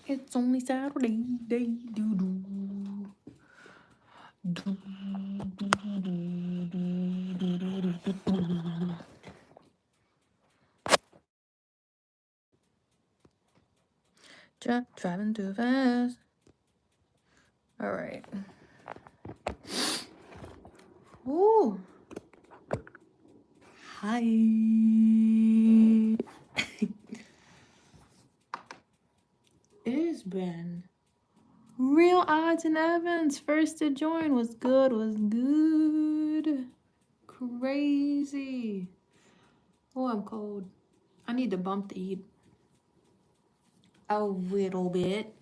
It's only Saturday. Day do do. Do, do, do, do, do, do, do, do. Driving too fast. All right. Ooh. Hi. It has been real odds and evens. First to join was good. Crazy. Oh, I'm cold. I need to bump the heat a little bit.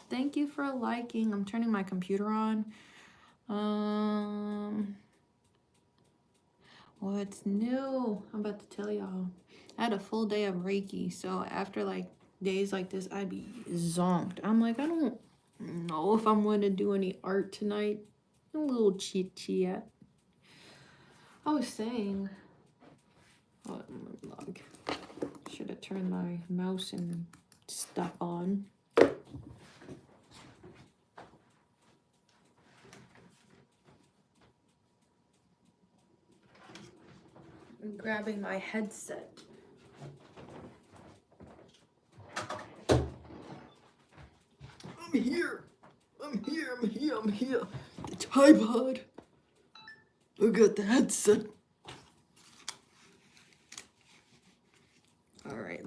Thank you for liking. I'm turning my computer on. What's new? I'm about to tell y'all. I had a full day of Reiki, so after like days like this, I'd be zonked. I'm like, I don't know if I'm going to do any art tonight. A little chit. I was saying, oh, log. Should have turned my mouse and stuff on. I'm grabbing my headset. I'm here. The tripod. I got the headset. All right,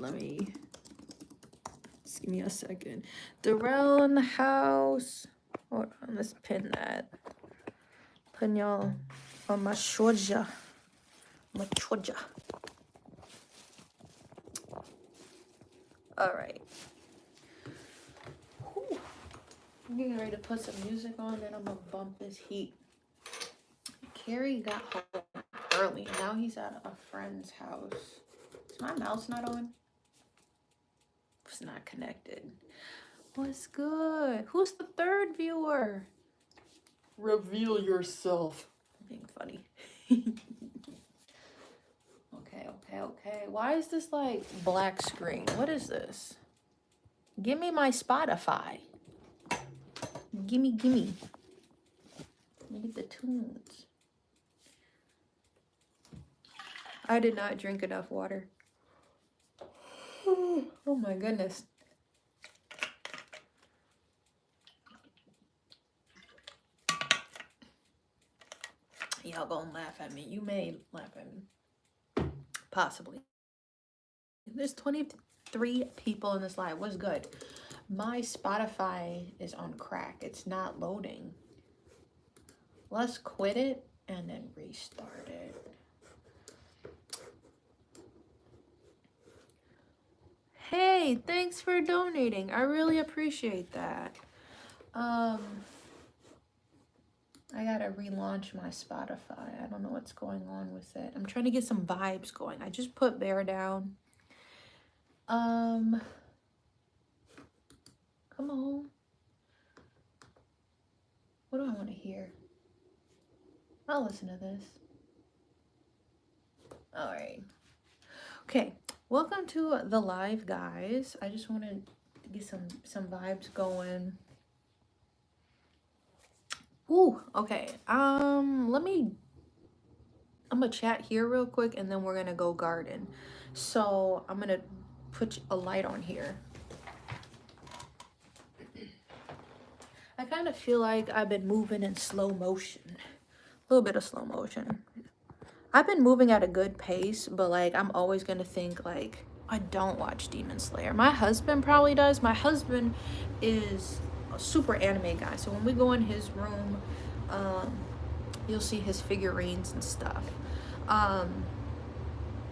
just give me a second. Darrell in the house. Hold on, let's pin that. Pin y'all on my shoja. All right. Whew. I'm getting ready to put some music on, then I'm gonna bump this heat. Carrie got home early. Now he's at a friend's house. Is my mouse not on? It's not connected. What's good? Who's the third viewer? Reveal yourself. I'm being funny. Okay. Why is this like black screen? What is this? Give me my Spotify. Gimme. Let me get the tunes. I did not drink enough water. Oh my goodness. Y'all gonna laugh at me. You may laugh at me. Possibly. There's 23 people in this live. What's good? My Spotify is on crack. It's not loading. Let's quit it and then restart it. Hey, thanks for donating. I really appreciate that. I gotta relaunch my Spotify. I don't know what's going on with it. I'm trying to get some vibes going. I just put Bear down. Come on. What do I want to hear? I'll listen to this. All right. Okay. Welcome to the live, guys. I just wanted to get some vibes going. Ooh, okay. I'm gonna chat here real quick and then we're gonna go garden. So I'm gonna put a light on here. I kind of feel like I've been moving in slow motion. A little bit of slow motion. I've been moving at a good pace, but like I'm always gonna think like I don't watch Demon Slayer. My husband probably does. My husband is a super anime guy, so when we go in his room, you'll see his figurines and stuff.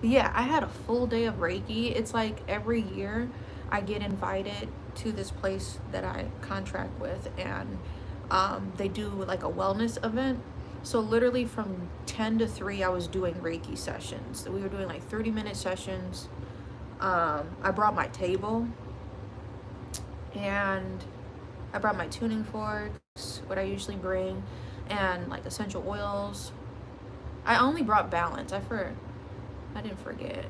Yeah, I had a full day of Reiki. It's like every year I get invited to this place that I contract with, and they do like a wellness event. So literally from 10 to 3 I was doing Reiki sessions. So we were doing like 30-minute sessions. I brought my table and I brought my tuning forks, what I usually bring, and like essential oils. I only brought balance. I didn't forget.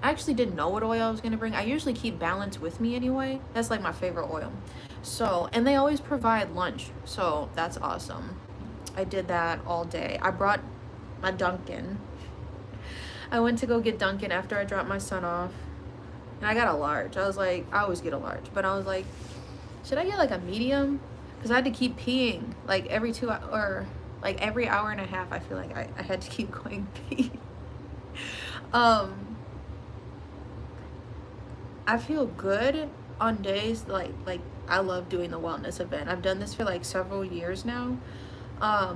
I actually didn't know what oil I was gonna bring. I usually keep balance with me anyway. That's like my favorite oil. So, and they always provide lunch, so that's awesome. I did that all day. I brought my Dunkin'. I went to go get Dunkin' after I dropped my son off, and I got a large. I was like, I always get a large, but I was like, should I get like a medium? Because I had to keep peeing like every 2 hours, or like every hour and a half. I feel like I had to keep going pee. I feel good on days like I love doing the wellness event. I've done this for like several years now. I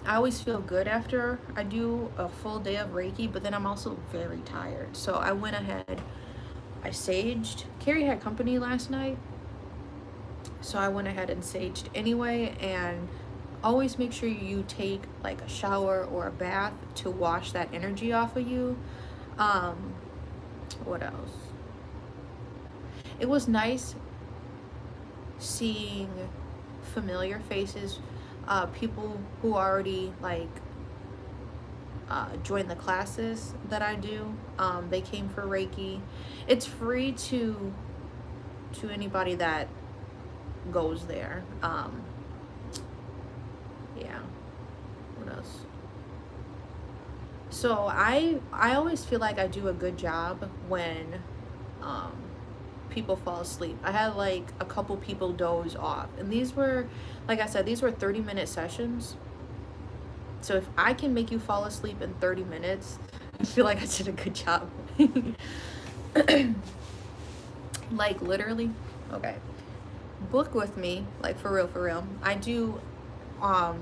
always feel good after I do a full day of Reiki, but then I'm also very tired. So I went ahead, I saged. Carrie had company last night, so I went ahead and saged anyway. And always make sure you take like a shower or a bath to wash that energy off of you. What else? It was nice seeing familiar faces, people who already like joined the classes that I do. They came for Reiki. It's free to anybody that goes there. Yeah. What else? So I always feel like I do a good job when people fall asleep. I had like a couple people doze off, and these were, like I said, these were 30-minute sessions. So if I can make you fall asleep in 30 minutes, I feel like I did a good job. Like literally. Okay, book with me, like for real. I do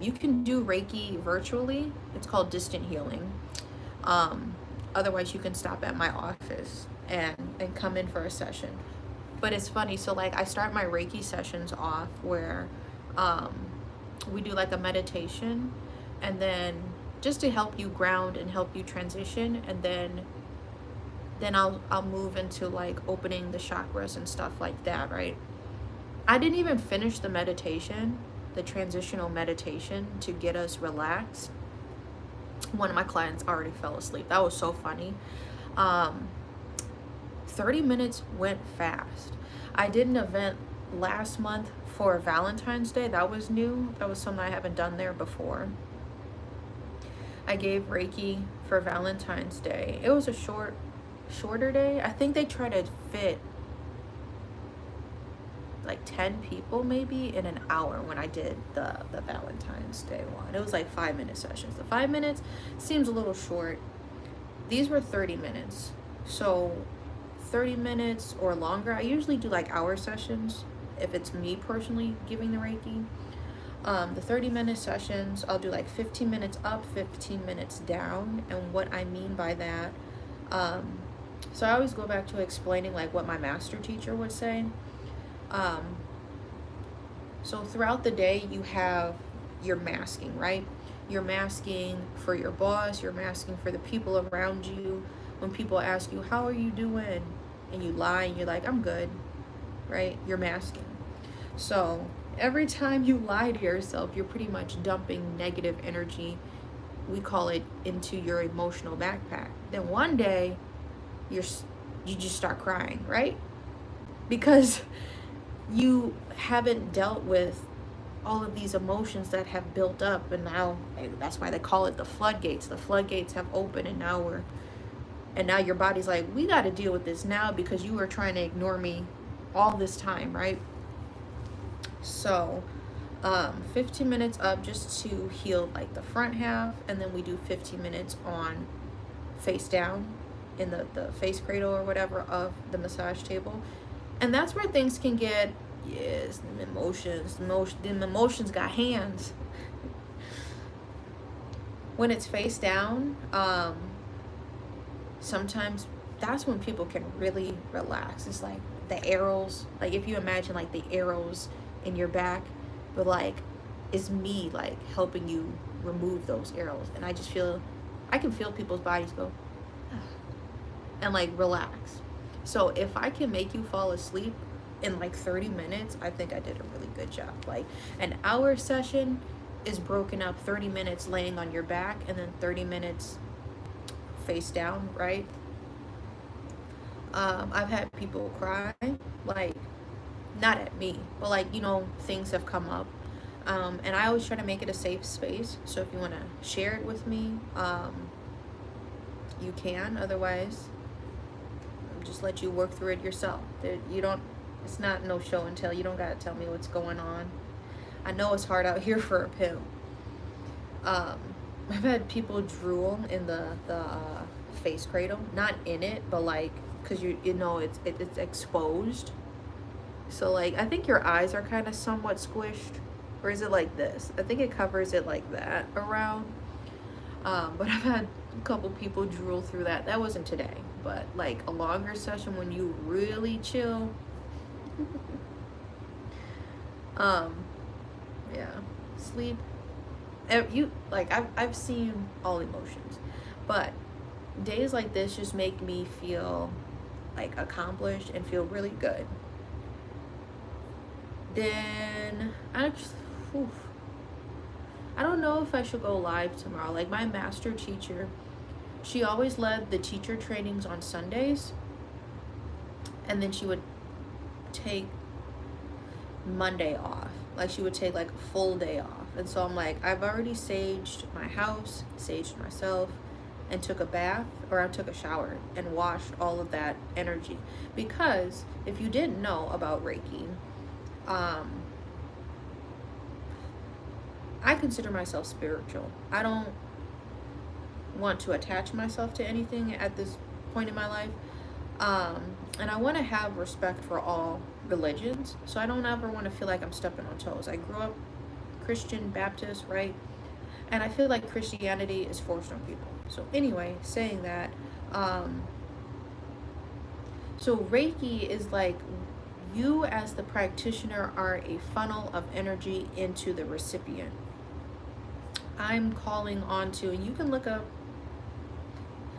you can do Reiki virtually. It's called distant healing. Otherwise you can stop at my office and come in for a session. But it's funny, so like I start my Reiki sessions off where we do like a meditation, and then just to help you ground and help you transition, and then I'll move into like opening the chakras and stuff like that, right? I didn't even finish the meditation, the transitional meditation to get us relaxed. One of my clients already fell asleep. That was so funny. 30 minutes went fast. I did an event last month for Valentine's Day. That was new. That was something I haven't done there before. I gave Reiki for Valentine's Day. It was a shorter day. I think they try to fit like 10 people maybe in an hour when I did the Valentine's Day one. It was like 5-minute sessions. The 5 minutes seems a little short. These were 30 minutes. So 30 minutes or longer. I usually do like hour sessions if it's me personally giving the Reiki. The 30-minute sessions, I'll do like 15 minutes up, 15 minutes down. And what I mean by that, so I always go back to explaining like what my master teacher would say. So throughout the day you have your masking, right? You're masking for your boss, you're masking for the people around you. When people ask you, how are you doing? And you lie and you're like, I'm good, right? You're masking. So every time you lie to yourself, you're pretty much dumping negative energy, we call it, into your emotional backpack. Then one day you just start crying, right? Because you haven't dealt with all of these emotions that have built up, and now that's why they call it the floodgates. The floodgates have opened, and now your body's like, we got to deal with this now because you were trying to ignore me all this time, right? So 15 minutes up just to heal like the front half, and then we do 15 minutes on face down in the face cradle or whatever of the massage table. And that's where things can get, yes, the emotions got hands. When it's face down, sometimes that's when people can really relax. It's like the arrows, like if you imagine like the arrows in your back, but like it's me like helping you remove those arrows. And I can feel people's bodies go and like relax. So if I can make you fall asleep in like 30 minutes, I think I did a really good job. Like an hour session is broken up, 30 minutes laying on your back and then 30 minutes face down, right? I've had people cry, like, not at me, but like, things have come up. And I always try to make it a safe space. So if you want to share it with me, you can. Otherwise, just let you work through it yourself. You don't, it's not no show and tell. You don't got to tell me what's going on. I know it's hard out here for a pimp. Um, I've had people drool in the face cradle, not in it, but like, cause it's exposed. So like, I think your eyes are kind of somewhat squished, or is it like this? I think it covers it like that around. But I've had a couple people drool through that. That wasn't today, but like a longer session when you really chill. um, yeah, sleep. You like I've seen all emotions, but days like this just make me feel like accomplished and feel really good. Then oof, I don't know if I should go live tomorrow. Like my master teacher, she always led the teacher trainings on Sundays, and then she would take Monday off. Like she would take like a full day off. And so I'm like, I've already saged my house, saged myself, and took a bath, or I took a shower and washed all of that energy. Because if you didn't know about Reiki, I consider myself spiritual. I don't want to attach myself to anything at this point in my life. And I want to have respect for all religions. So I don't ever want to feel like I'm stepping on toes. I grew up Christian, Baptist, right? And I feel like Christianity is forced on people. So anyway, saying that, so Reiki is like, you as the practitioner are a funnel of energy into the recipient. I'm calling on to, and you can look up,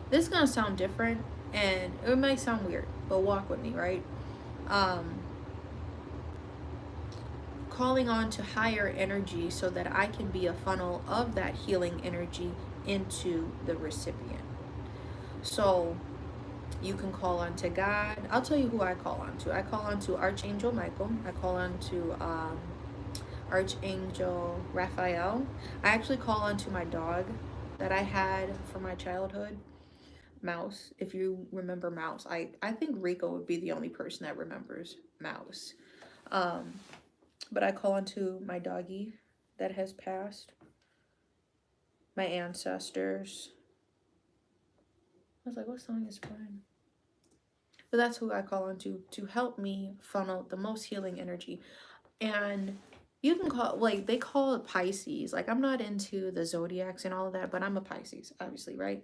this is gonna sound different and it might sound weird, but walk with me, right? Calling on to higher energy so that I can be a funnel of that healing energy into the recipient. So you can call on to God. I'll tell you who I call on to. I call on to Archangel Michael. I call on to Archangel Raphael. I actually call on to my dog that I had from my childhood, Mouse. If you remember Mouse, I think Rico would be the only person that remembers Mouse. But I call on to my doggy that has passed, my ancestors. I was like, what song is playing? But that's who I call on to help me funnel the most healing energy. And you can call, like, they call it Pisces. Like, I'm not into the zodiacs and all of that, but I'm a Pisces, obviously, right?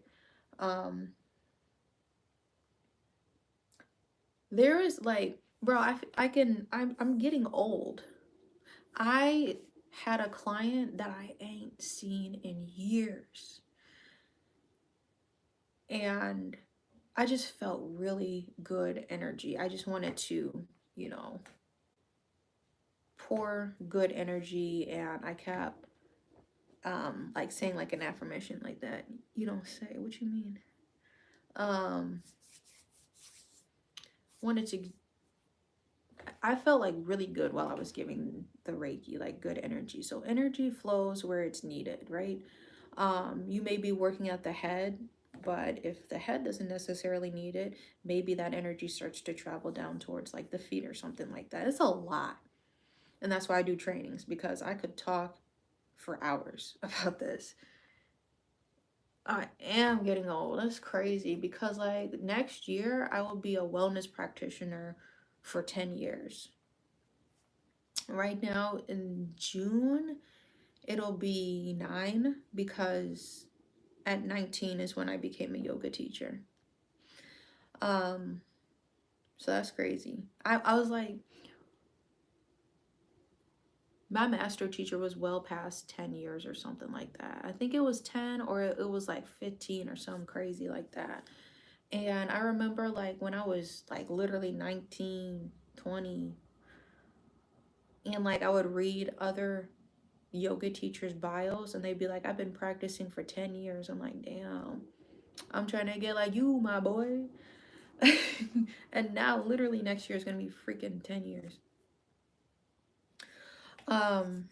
There is like, bro, I'm getting old. I had a client that I ain't seen in years. And I just felt really good energy. I just wanted to, pour good energy, and I kept like saying like an affirmation like that. You don't say, what you mean? Wanted to, I felt like really good while I was giving the Reiki, like good energy. So energy flows where it's needed, right? You may be working at the head, but if the head doesn't necessarily need it, maybe that energy starts to travel down towards like the feet or something like that. It's a lot. And that's why I do trainings, because I could talk for hours about this. I am getting old. That's crazy, because like next year I will be a wellness practitioner for 10 years. Right now in June, it'll be 9, because at 19 is when I became a yoga teacher. So that's crazy. I was like, my master teacher was well past 10 years or something like that. I think it was 10, or it was like 15 or something crazy like that. And I remember like when I was like literally 19, 20, and like I would read other yoga teachers' bios, and they'd be like, I've been practicing for 10 years. I'm like, damn, I'm trying to get like you, my boy. And now literally next year is going to be freaking 10 years. Um,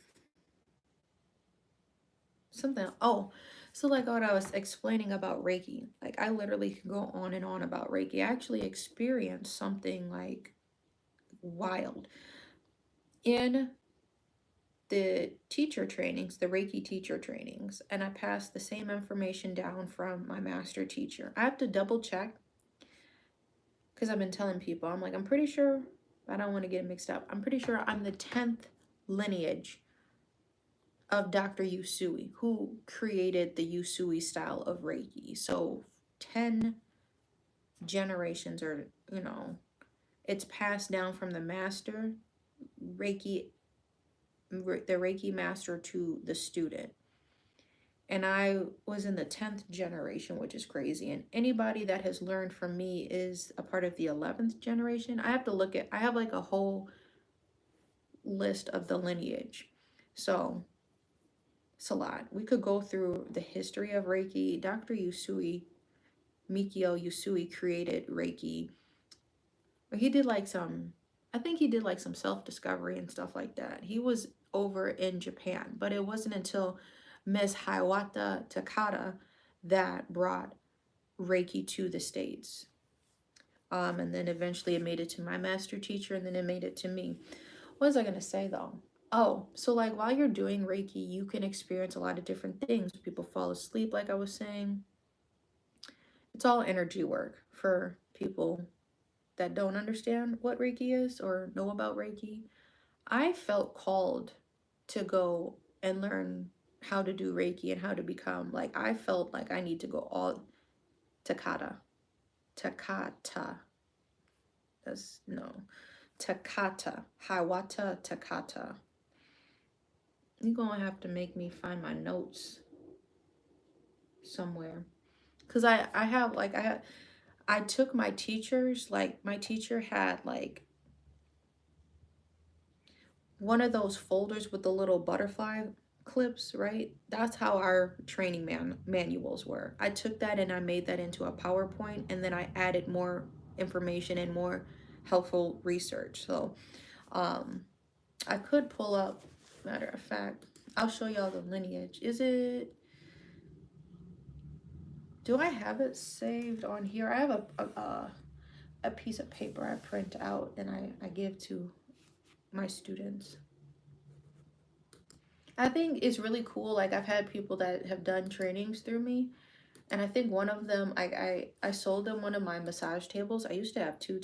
something, oh, so like what I was explaining about Reiki, like I literally could go on and on about Reiki. I actually experienced something like wild in the teacher trainings, the Reiki teacher trainings, and I passed the same information down from my master teacher. I have to double check because I've been telling people, I'm like, I'm pretty sure, I don't want to get it mixed up. I'm pretty sure I'm the 10th lineage of Dr. Usui, who created the Usui style of Reiki. So 10 generations, or, you know, it's passed down from the master, Reiki, the Reiki master to the student. And I was in the 10th generation, which is crazy. And anybody that has learned from me is a part of the 11th generation. I have to look at, I have like a whole list of the lineage. So it's a lot. We could go through the history of Reiki. Dr. Usui, Mikio Usui, created Reiki. He did like some, I think he did like some self-discovery and stuff like that. He was over in Japan, but it wasn't until Miss Hiawatha Takada that brought Reiki to the States. And then eventually it made it to my master teacher, and then it made it to me. What was I going to say though? Oh, so like while you're doing Reiki, you can experience a lot of different things. People fall asleep, like I was saying. It's all energy work for people that don't understand what Reiki is or know about Reiki. I felt called to go and learn how to do Reiki and how to become, like, I felt like I need to go all Takata. That's no. Takata. Hiawatha Takata. You're gonna have to make me find my notes somewhere. Cause I have like I took my teachers, like my teacher had like one of those folders with the little butterfly clips, right? That's how our training manuals were. I took that and I made that into a PowerPoint, and then I added more information and more helpful research. So I could pull up, matter of fact, I'll show y'all the lineage. Is it, do I have it saved on here? I have a piece of paper I print out and I give to my students. I think it's really cool. Like I've had people that have done trainings through me, and I think one of them, I sold them one of my massage tables. I used to have two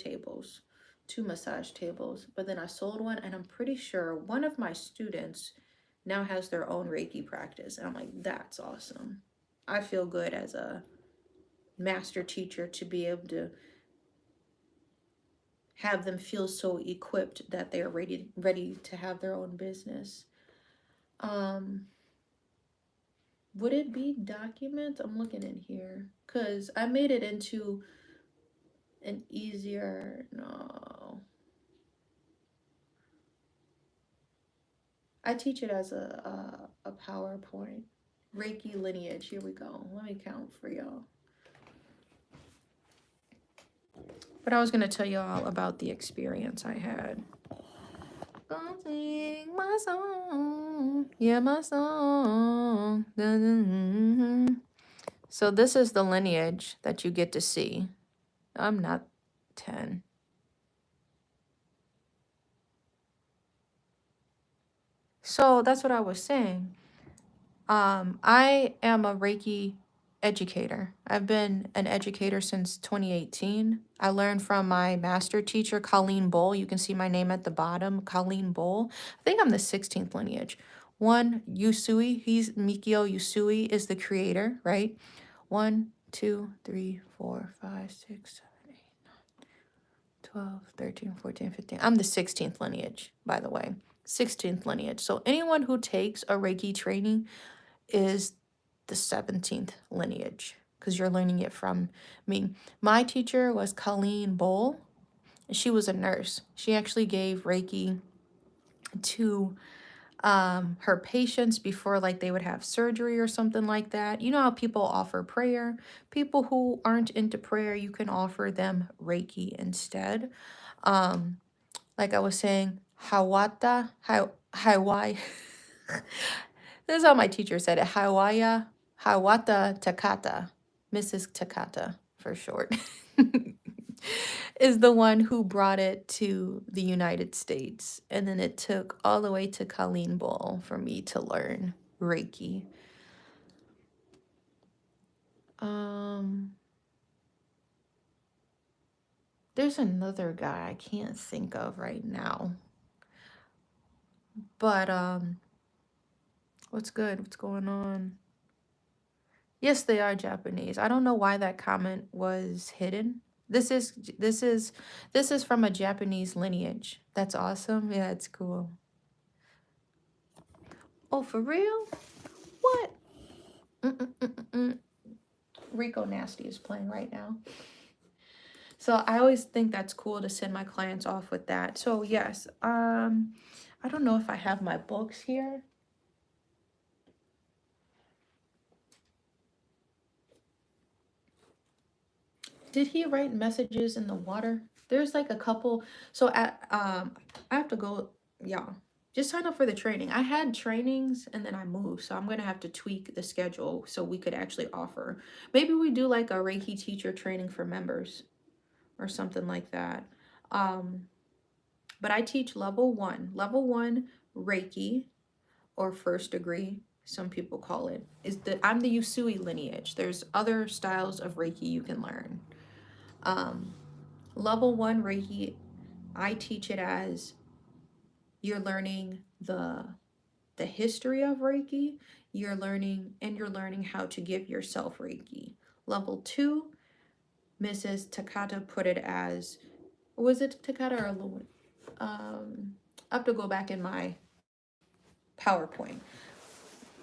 massage tables, but then I sold one, and I'm pretty sure one of my students now has their own Reiki practice, and I'm like, that's awesome. I feel good as a master teacher to be able to have them feel so equipped that they're ready to have their own business. Would it be documents? I'm looking in here because I made it into an easier, no. I teach it as a PowerPoint. Reiki lineage, here we go. Let me count for y'all. But I was gonna tell y'all about the experience I had. Gonna sing my song, yeah, my song. So this is the lineage that you get to see. I'm not 10. So that's what I was saying. I am a Reiki educator. I've been an educator since 2018. I learned from my master teacher, Colleen Bowl. You can see my name at the bottom, Colleen Bowl. I think I'm the 16th lineage. One, Usui, Mikio Usui is the creator, right? 1, 2, 3, 4, 5, 6, 7, 8, 9, 12, 13, 14, 15. I'm the 16th lineage, by the way. 16th lineage. So anyone who takes a Reiki training is the 17th lineage because you're learning it from me. My teacher was Colleen Bowl. She was a nurse. She actually gave Reiki to her patients before like they would have surgery or something like that. You know how people offer prayer? People who aren't into prayer, you can offer them Reiki instead. Um, like I was saying, Hawata, Hawaii. This is how my teacher said it. Hawata Takata, Mrs. Takata for short, is the one who brought it to the United States. And then it took all the way to Colleen Bowl for me to learn Reiki. There's another guy I can't think of right now. But what's good? What's going on? Yes, they are Japanese. I don't know why that comment was hidden. This is this is this is from a Japanese lineage. That's awesome. Yeah, it's cool. Oh, for real? What? Mm-mm-mm-mm. Rico Nasty is playing right now. So I always think that's cool to send my clients off with that. So yes, I don't know if I have my books here. Did he write messages in the water? There's like a couple. So I have to go, yeah. Just sign up for the training. I had trainings and then I moved, so I'm gonna have to tweak the schedule so we could actually offer. Maybe we do like a Reiki teacher training for members or something like that. Um, but I teach level one Reiki or first degree. Some people call it. I'm the Usui lineage. There's other styles of Reiki you can learn. Um, Level one Reiki, I teach it as you're learning the history of Reiki, you're learning how to give yourself Reiki. Level two, Mrs. Takata put it as, was it Takata or Lewin? I have to go back in my PowerPoint.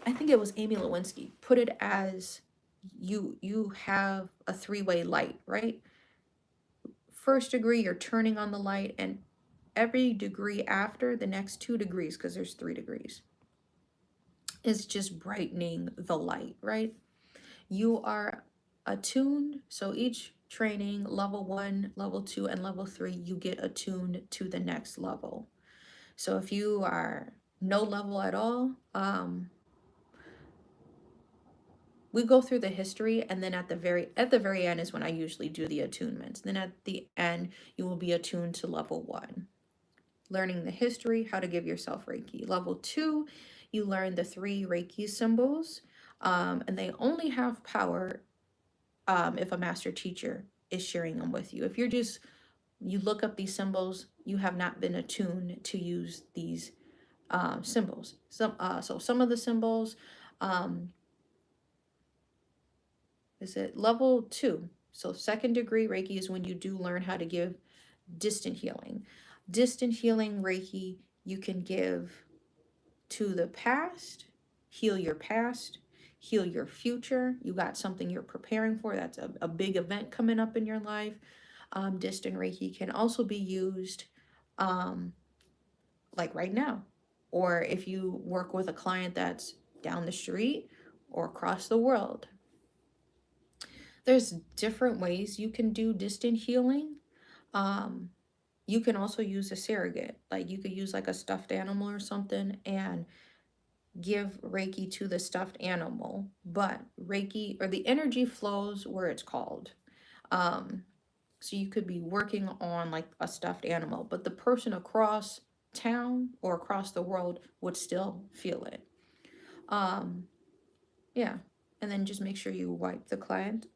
I think it was Amy Lewinsky. Put it as you have a three-way light, right? First degree, you're turning on the light, and every degree after the next 2 degrees, because there's 3 degrees, is just brightening the light, right? You are attuned. So each training, level one, level two, and level three, you get attuned to the next level. So if you are no level at all, we go through the history, and then at the very end is when I usually do the attunements. Then at the end, you will be attuned to level one. Learning the history, how to give yourself Reiki. Level two, you learn the 3 Reiki symbols, and they only have power if a master teacher is sharing them with you. If you look up these symbols, you have not been attuned to use these symbols. So some of the symbols, is it level two? So second degree Reiki is when you do learn how to give distant healing. Distant healing Reiki you can give to the past, heal your past, heal your future. You got something you're preparing for. That's a big event coming up in your life. Distant Reiki can also be used like right now. Or if you work with a client that's down the street or across the world. There's different ways you can do distant healing. You can also use a surrogate. Like you could use like a stuffed animal or something and give Reiki to the stuffed animal, but Reiki or the energy flows where it's called. So you could be working on like a stuffed animal, but the person across town or across the world would still feel it. Yeah. And then just make sure you wipe the client.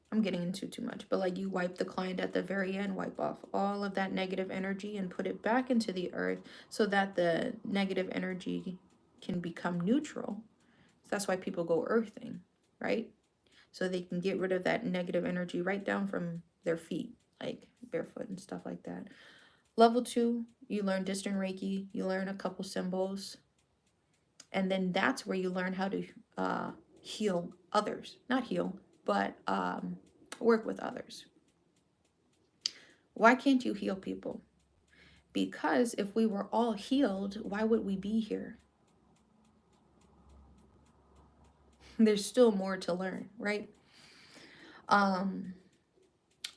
I'm getting into too much, but like you wipe the client at the very end, wipe off all of that negative energy and put it back into the earth so that the negative energy can become neutral. That's why people go earthing, right? So they can get rid of that negative energy right down from their feet, like barefoot and stuff like that. Level two, you learn distant Reiki, you learn a couple symbols, and then that's where you learn how to heal others. Not heal, but work with others. Why can't you heal people? Because if we were all healed, why would we be here? There's still more to learn, right?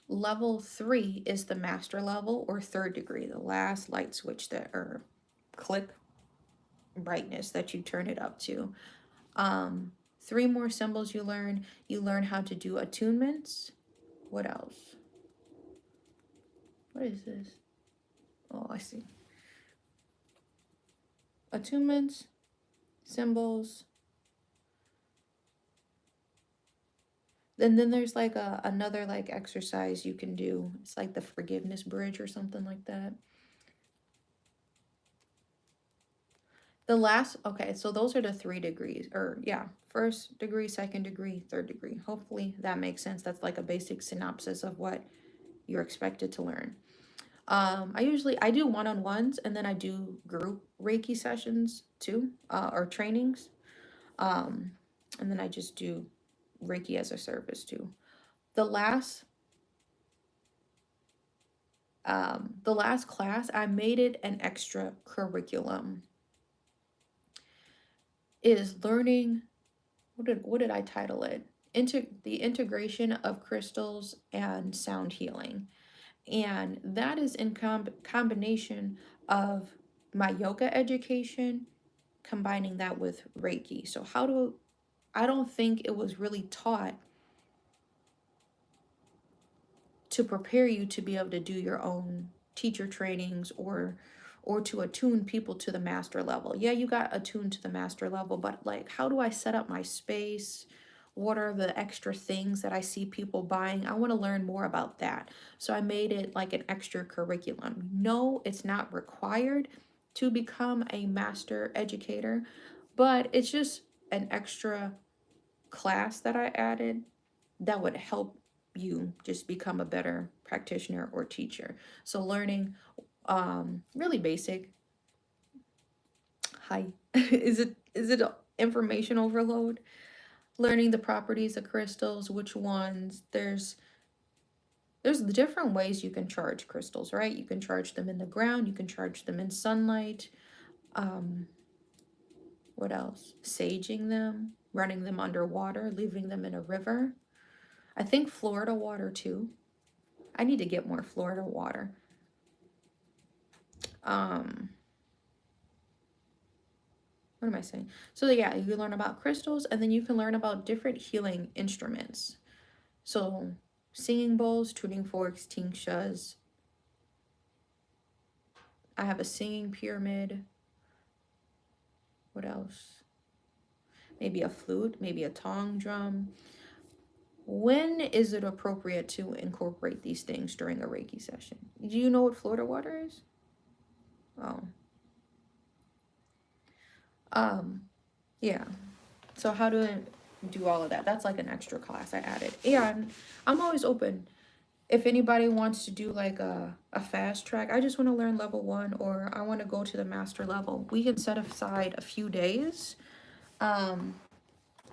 Level 3 is the master level or 3rd degree, the last light switch that, or click brightness that you turn it up to. 3 more symbols you learn. You learn how to do attunements. What else? What is this? Oh, I see. Attunements, symbols. Then there's like another like exercise you can do. It's like the forgiveness bridge or something like that. The last, okay, so those are the 3 degrees, or yeah, 1st degree, 2nd degree, 3rd degree. Hopefully that makes sense. That's like a basic synopsis of what you're expected to learn. I do one-on-ones, and then I do group Reiki sessions too, or trainings. And then I just do Reiki as a service too. The last class, I made it an extra curriculum. Is learning, what did I title it? The integration of crystals and sound healing. And that is in combination of my yoga education, combining that with Reiki. So I don't think it was really taught to prepare you to be able to do your own teacher trainings or to attune people to the master level. Yeah, you got attuned to the master level, but like, how do I set up my space? What are the extra things that I see people buying? I want to learn more about that. So I made it like an extra curriculum. No, it's not required to become a master educator, but it's just an extra class that I added that would help you just become a better practitioner or teacher. So learning really basic. Hi. Is it information overload? Learning the properties of crystals, which ones. There's different ways you can charge crystals, right? You can charge them in the ground, you can charge them in sunlight. What else? Saging them, running them underwater, leaving them in a river. I think Florida water too. I need to get more Florida water. What am I saying? So yeah, you learn about crystals, and then you can learn about different healing instruments. So singing bowls, tuning forks, tingsas. I have a singing pyramid. What else? Maybe a flute, maybe a tong drum. When is it appropriate to incorporate these things during a Reiki session? Do you know what Florida water is? Oh. Yeah. So how to do all of that? That's like an extra class I added. And I'm always open. If anybody wants to do like a fast track, I just want to learn level 1, or I want to go to the master level, we can set aside a few days. I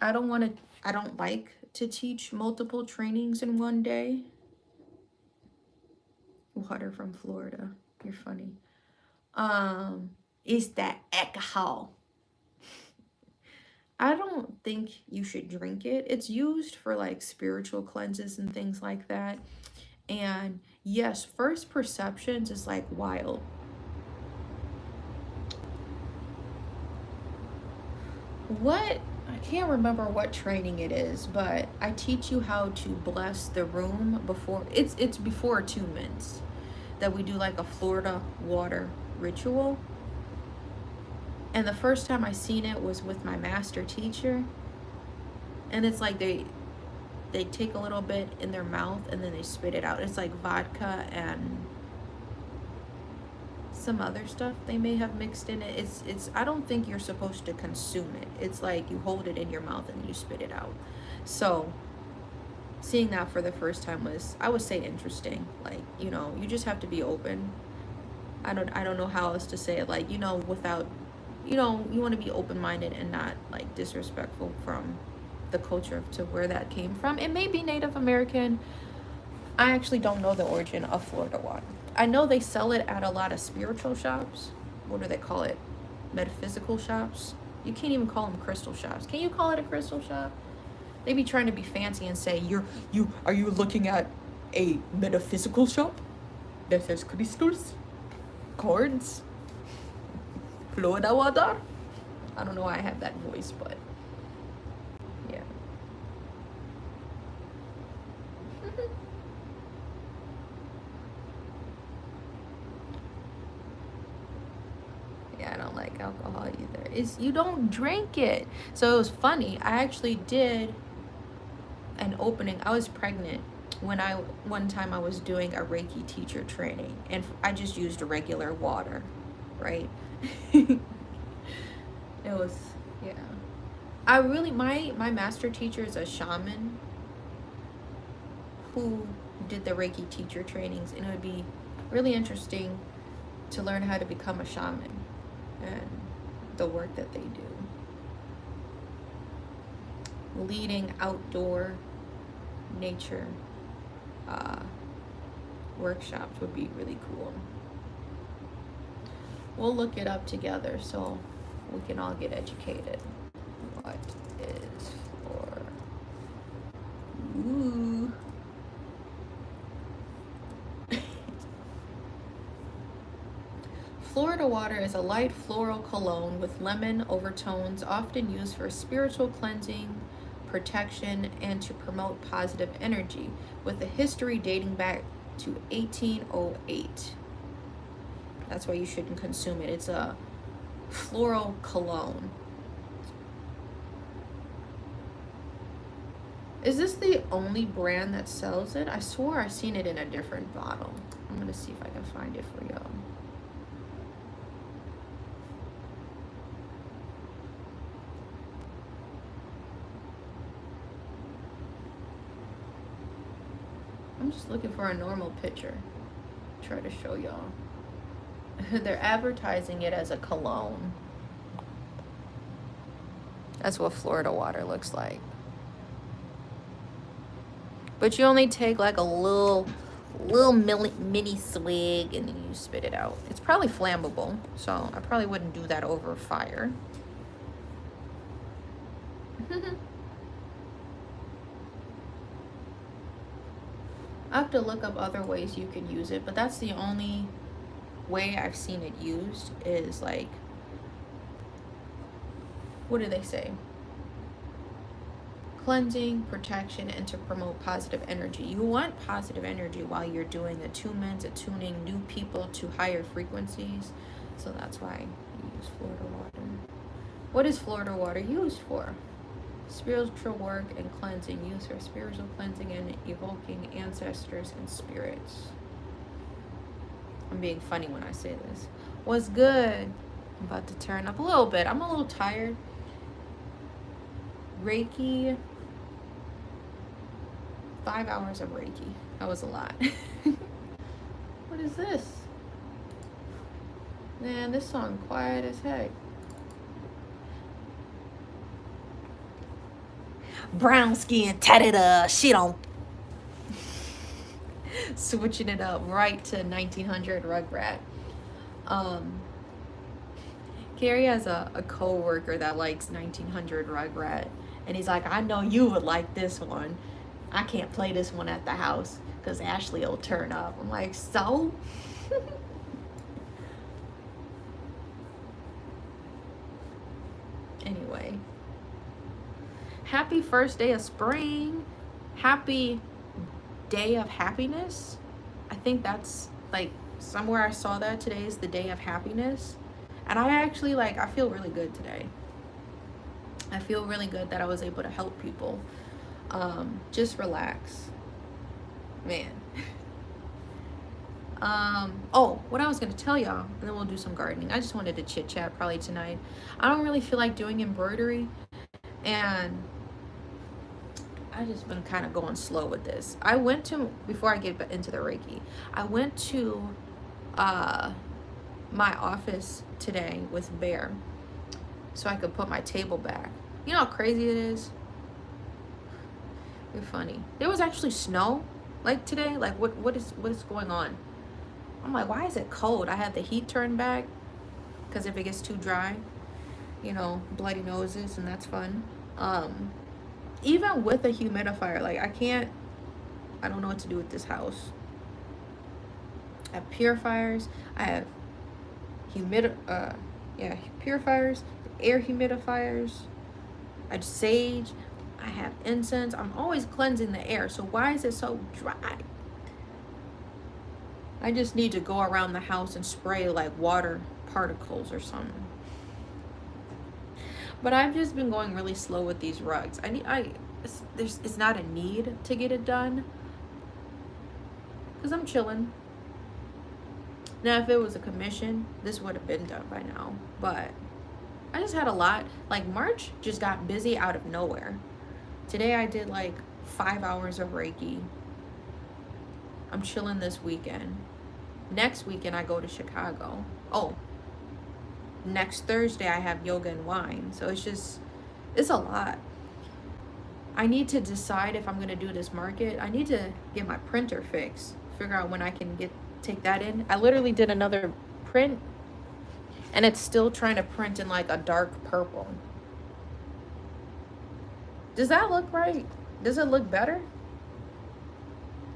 don't like to teach multiple trainings in one day. Water from Florida. You're funny. It's that alcohol. I don't think you should drink it. It's used for like spiritual cleanses and things like that. And yes, first perceptions is like wild. I can't remember what training it is, but I teach you how to bless the room before, it's before attunements, that we do like a Florida water ritual. And the first time I seen it was with my master teacher. And it's like they take a little bit in their mouth and then they spit it out. It's like vodka and some other stuff they may have mixed in it. It's I don't think you're supposed to consume it. It's like you hold it in your mouth and you spit it out. So seeing that for the first time was, I would say, interesting. Like, you know, you just have to be open. I don't know how else to say it. Like, you know, without, you know, you want to be open-minded and not like disrespectful from the culture to where that came from. It may be Native American. I actually don't know the origin of Florida water. I know they sell it at a lot of spiritual shops. What do they call it? Metaphysical shops. You can't even call them crystal shops. Can you call it a crystal shop? They be trying to be fancy and say, are you looking at a metaphysical shop that says crystals, cords, Florida water? I don't know why I have that voice, but yeah. Yeah, I don't like alcohol either. You don't drink it. So it was funny. I actually did an opening. I was pregnant when one time I was doing a Reiki teacher training, and I just used regular water, right? It was, yeah. I really, my master teacher is a shaman who did the Reiki teacher trainings, and it would be really interesting to learn how to become a shaman and the work that they do. Leading outdoor nature workshops would be really cool. We'll look it up together so we can all get educated. What is for? Ooh. Florida water is a light floral cologne with lemon overtones, often used for spiritual cleansing, protection, and to promote positive energy, with a history dating back to 1808. That's why you shouldn't consume it. It's a floral cologne. Is this the only brand that sells it? I swore I seen it in a different bottle. I'm gonna see if I can find it for y'all. I'm just looking for a normal picture. Try to show y'all. They're advertising it as a cologne. That's what Florida water looks like. But you only take like a little mini swig and then you spit it out. It's probably flammable, so I probably wouldn't do that over fire. I have to look up other ways you can use it, but that's the only way I've seen it used is like, what do they say? Cleansing, protection, and to promote positive energy. You want positive energy while you're doing attunements, attuning new people to higher frequencies. So that's why you use Florida water. What is Florida water used for? Spiritual work and cleansing, used for spiritual cleansing and evoking ancestors and spirits. I'm being funny when I say this. What's good? I'm about to turn up a little bit. I'm a little tired. Reiki. 5 hours of Reiki. That was a lot. What is this? Man, this song quiet as heck. Brown skin, tatted up, shit on. Switching it up right to 1900 Rugrat. Carrie has a co-worker that likes 1900 Rugrat, and he's like, I know you would like this one. I can't play this one at the house because Ashlee will turn up. I'm like, so? Anyway. Happy first day of spring. Happy day of happiness. I think that's like somewhere I saw that today is the day of happiness. And I actually I feel really good today. I feel really good that I was able to help people. Just relax. Man. Oh, what I was going to tell y'all, and then we'll do some gardening. I just wanted to chit chat probably tonight. I don't really feel like doing embroidery, and I just been kind of going slow with this. I went to, before I get into the Reiki, I went to my office today with Bear so I could put my table back. You know how crazy it is? You're funny. There was actually snow like today. Like what is going on? I'm like, why is it cold? I had the heat turned back because if it gets too dry, you know, bloody noses, and that's fun. Um, Even with a humidifier, like I don't know what to do with this house. I have purifiers. I have purifiers, air humidifiers. I sage. I have incense. I'm always cleansing the air. So why is it so dry? I just need to go around the house and spray like water particles or something. But I've just been going really slow with these rugs. It's not a need to get it done because I'm chilling. Now, if it was a commission, this would have been done by now. But I just had a lot. Like, March just got busy out of nowhere. Today I did like 5 hours of Reiki. I'm chilling this weekend. Next weekend I go to Chicago. Oh, next Thursday I have yoga and wine. So it's a lot. I need to decide if I'm going to do this market. I need to get my printer fixed. Figure out when I can take that in. I literally did another print and it's still trying to print in like a dark purple. Does that look right? Does it look better?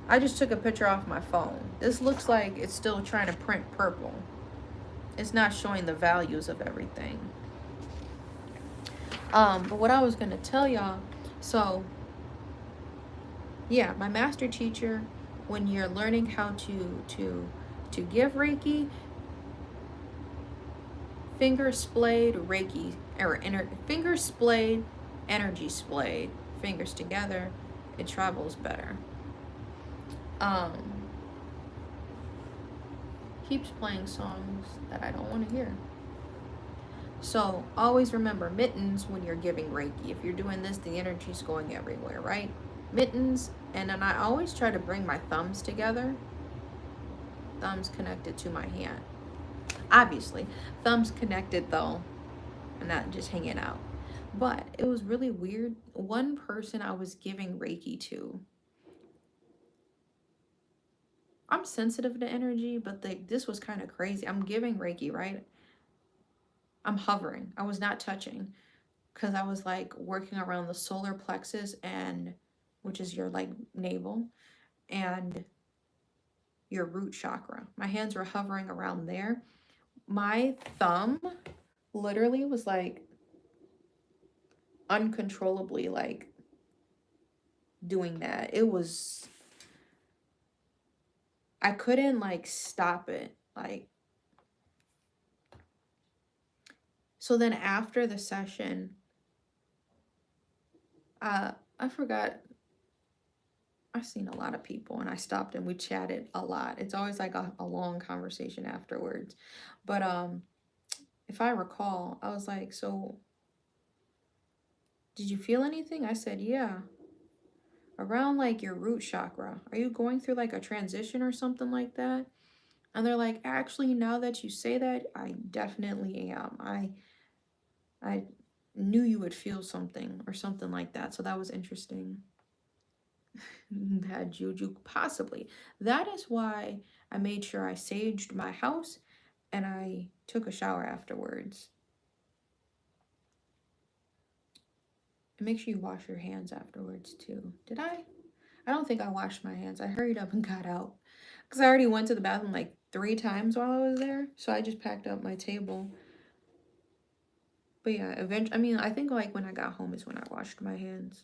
I just took a picture off my phone. This looks like it's still trying to print purple. It's not showing the values of everything. But what I was gonna tell y'all, so yeah, my master teacher, when you're learning how to give Reiki, finger splayed Reiki, or finger splayed, energy splayed, fingers together, it travels better. Keeps playing songs that I don't want to hear. So always remember mittens when you're giving Reiki. If you're doing this, the energy's going everywhere, right? Mittens, and then I always try to bring my thumbs together. Thumbs connected to my hand. Obviously, thumbs connected though, and not just hanging out. But it was really weird. One person I was giving Reiki to, I'm sensitive to energy, but this was kind of crazy. I'm giving Reiki, right? I'm hovering. I was not touching because I was like working around the solar plexus, and which is your like navel and your root chakra. My hands were hovering around there. My thumb literally was like uncontrollably like doing that. I couldn't like stop it. Like, so then after the session, I forgot, I've seen a lot of people and I stopped and we chatted a lot. It's always like a long conversation afterwards. But if I recall, I was like, so did you feel anything? I said, yeah. Around like your root chakra. Are you going through like a transition or something like that? And they're like, actually, now that you say that, I definitely am. I knew you would feel something or something like that. So that was interesting. That juju, possibly. That is why I made sure I saged my house and I took a shower afterwards. And make sure you wash your hands afterwards too. Did I? I don't think I washed my hands. I hurried up and got out because I already went to the bathroom like 3 times while I was there. So I just packed up my table. But yeah, eventually, I mean, I think like when I got home is when I washed my hands.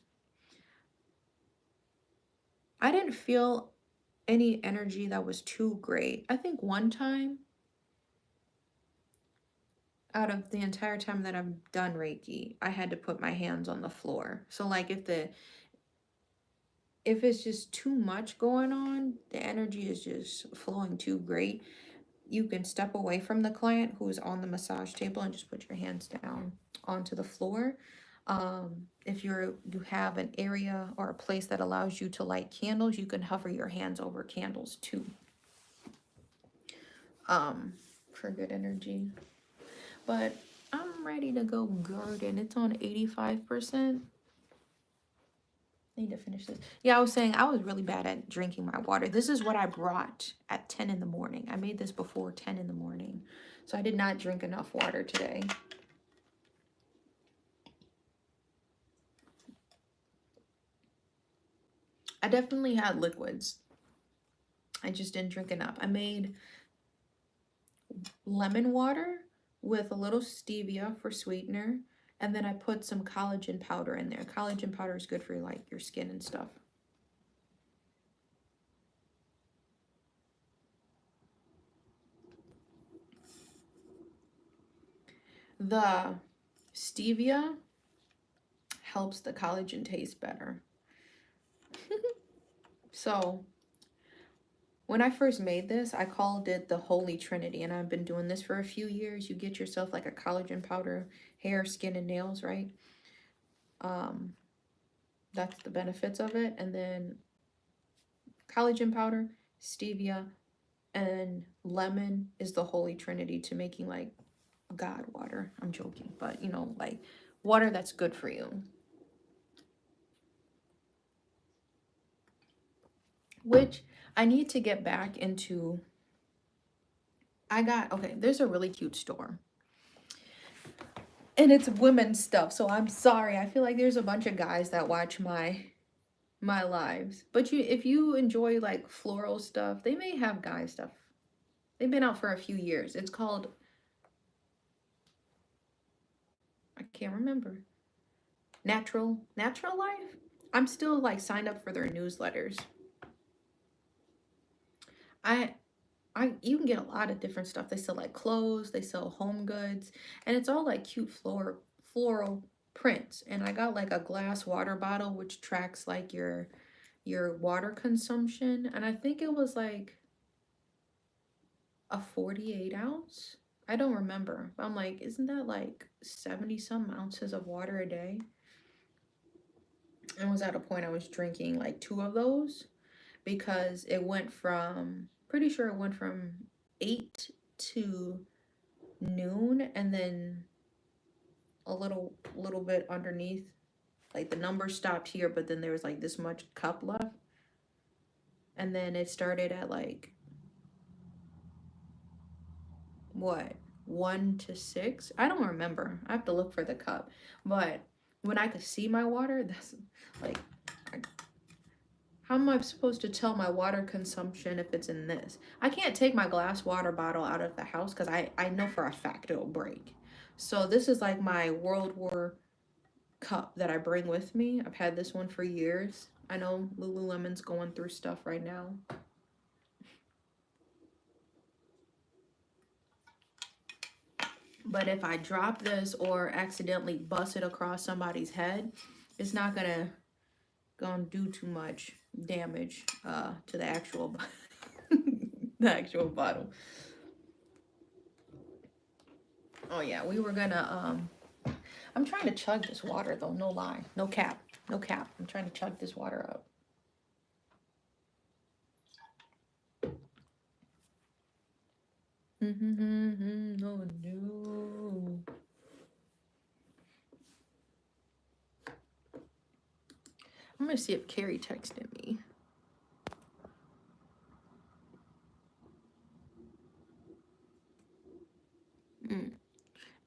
I didn't feel any energy that was too great. I think one time out of the entire time that I've done Reiki, I had to put my hands on the floor. So like if it's just too much going on, the energy is just flowing too great, you can step away from the client who's on the massage table and just put your hands down onto the floor. If you have an area or a place that allows you to light candles, you can hover your hands over candles too. For good energy. But I'm ready to go garden. It's on 85%. need to finish this. Yeah, I was saying I was really bad at drinking my water. This is what I brought at 10 in the morning. I made this before 10 in the morning. So I did not drink enough water today. I definitely had liquids. I just didn't drink enough. I made lemon water with a little stevia for sweetener. And then I put some collagen powder in there. Collagen powder is good for like your skin and stuff. The stevia helps the collagen taste better. So when I first made this, I called it the Holy Trinity, and I've been doing this for a few years. You get yourself like a collagen powder, hair, skin, and nails, right? That's the benefits of it. And then collagen powder, stevia, and lemon is the Holy Trinity to making like God water. I'm joking, but you know, like water that's good for you. Which I need to get back into. Okay, there's a really cute store. And it's women's stuff, so I'm sorry. I feel like there's a bunch of guys that watch my lives. But if you enjoy like floral stuff, they may have guy stuff. They've been out for a few years. It's called, I can't remember. Natural Life? I'm still like signed up for their newsletters. You can get a lot of different stuff. They sell like clothes, they sell home goods, and it's all like cute floral prints. And I got like a glass water bottle which tracks like your water consumption, and I think it was like a 48 ounce. I don't remember. But I'm like, isn't that like 70 some ounces of water a day? And was at a point I was drinking like 2 of those because it went from, pretty sure it went from 8 to noon, and then a little bit underneath, like the number stopped here, but then there was like this much cup left, and then it started at like what, 1 to 6. I don't remember. I have to look for the cup. But when I could see my water, that's like, how am I supposed to tell my water consumption if it's in this? I can't take my glass water bottle out of the house because I know for a fact it'll break. So this is like my World War cup that I bring with me. I've had this one for years. I know Lululemon's going through stuff right now. But if I drop this or accidentally bust it across somebody's head, it's not gonna do too much damage to the actual the actual bottle. Oh yeah, we were gonna I'm trying to chug this water though, no lie. No cap. I'm trying to chug this water up. Oh no. I'm gonna see if Carrie texted me.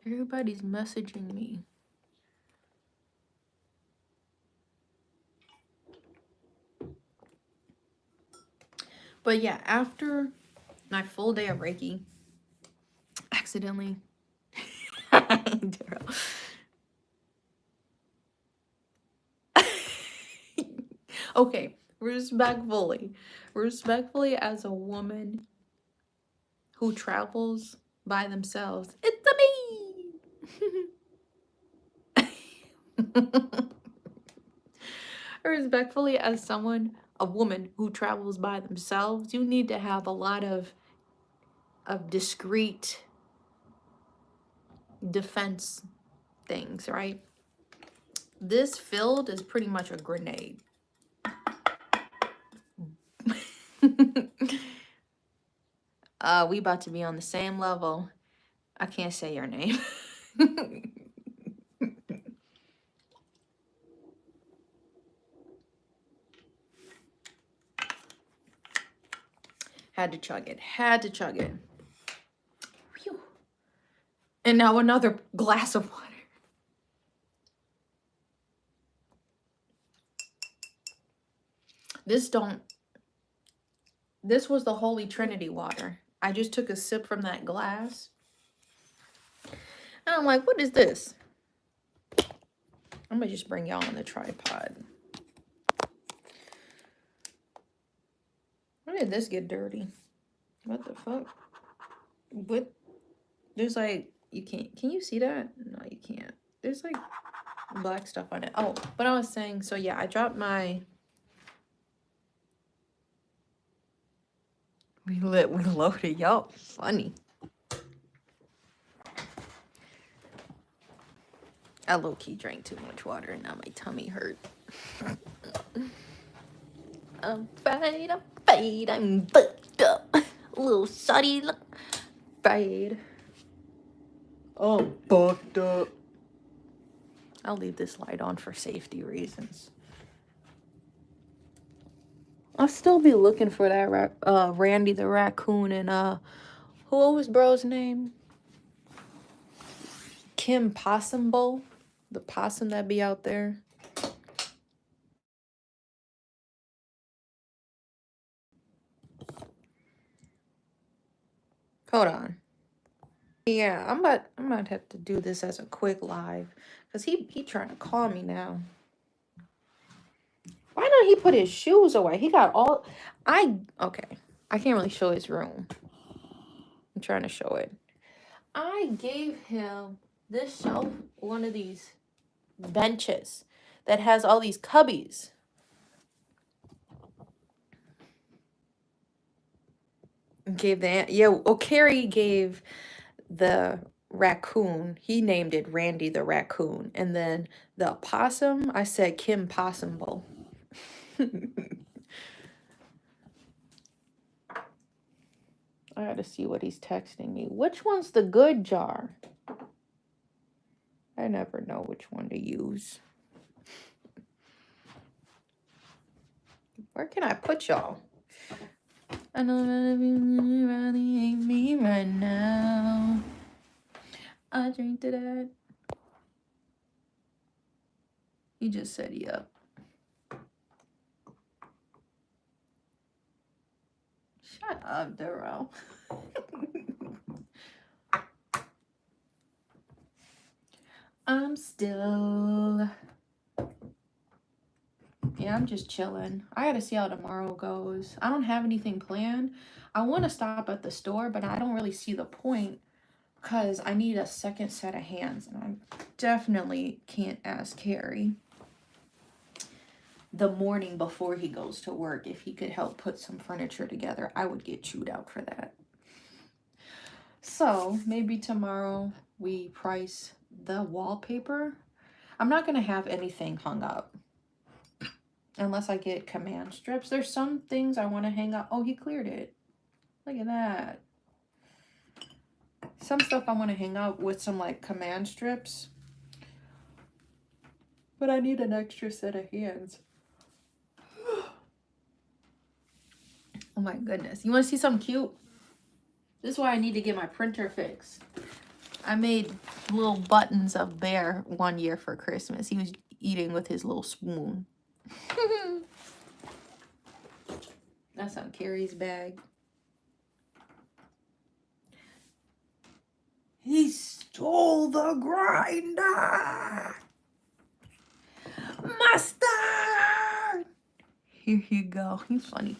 Everybody's messaging me. But yeah, after my full day of Reiki, accidentally. Okay, respectfully as a woman who travels by themselves, it's a me. Respectfully as a woman who travels by themselves, you need to have a lot of discreet defense things, right? This field is pretty much a grenade. We about to be on the same level. I can't say your name. Had to chug it. Had to chug it. Phew. And now another glass of water. This was the Holy Trinity water. I just took a sip from that glass. And I'm like, what is this? I'm gonna just bring y'all on the tripod. When did this get dirty? What the fuck? What? There's like, you can't, can you see that? No, you can't. There's like black stuff on it. Oh, but I was saying, so yeah, I dropped my, we loaded, y'all funny. I low-key drank too much water and now my tummy hurt. I'm fucked up. A little shoddy look. Fried. Oh, fucked up. I'll leave this light on for safety reasons. I'll still be looking for that Randy the raccoon and what was bro's name? Kim Possum Bowl, the possum that be out there. Hold on. Yeah, I'm about to have to do this as a quick live because he trying to call me now. Why don't he put his shoes away? He got all okay. I can't really show his room. I'm trying to show it. I gave him this shelf, one of these benches that has all these cubbies. Carrie gave the raccoon, he named it Randy the raccoon, and then the possum, I said Kim Possum Bowl. I gotta see what he's texting me. Which one's the good jar? I never know which one to use. Where can I put y'all? I know that if you really hate me right now, I drink to that. He just said, yep. Shut up, Darrell. I'm still... Yeah, I'm just chilling. I gotta see how tomorrow goes. I don't have anything planned. I want to stop at the store, but I don't really see the point because I need a second set of hands, and I definitely can't ask Harry the morning before he goes to work if he could help put some furniture together. I would get chewed out for that. So maybe tomorrow we price the wallpaper. I'm not gonna have anything hung up unless I get command strips. There's some things I want to hang up. Oh, he cleared it. Look at that. Some stuff I want to hang up with some like command strips. But I need an extra set of hands. Oh my goodness. You want to see something cute? This is why I need to get my printer fixed. I made little buttons of Bear one year for Christmas. He was eating with his little spoon. That's on Carrie's bag. He stole the grinder. Mustard. Here you go. He's funny.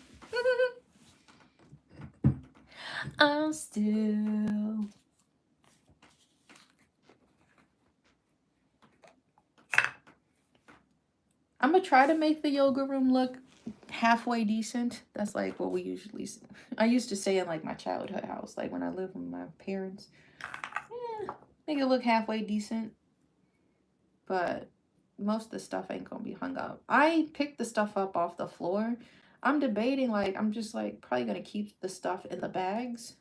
I'm still... I'm gonna try to make the yoga room look halfway decent. That's like what we usually... I used to say in like my childhood house, like when I lived with my parents. Make it look halfway decent. But most of the stuff ain't gonna be hung up. I picked the stuff up off the floor. I'm debating, like, I'm just like probably gonna keep the stuff in the bags.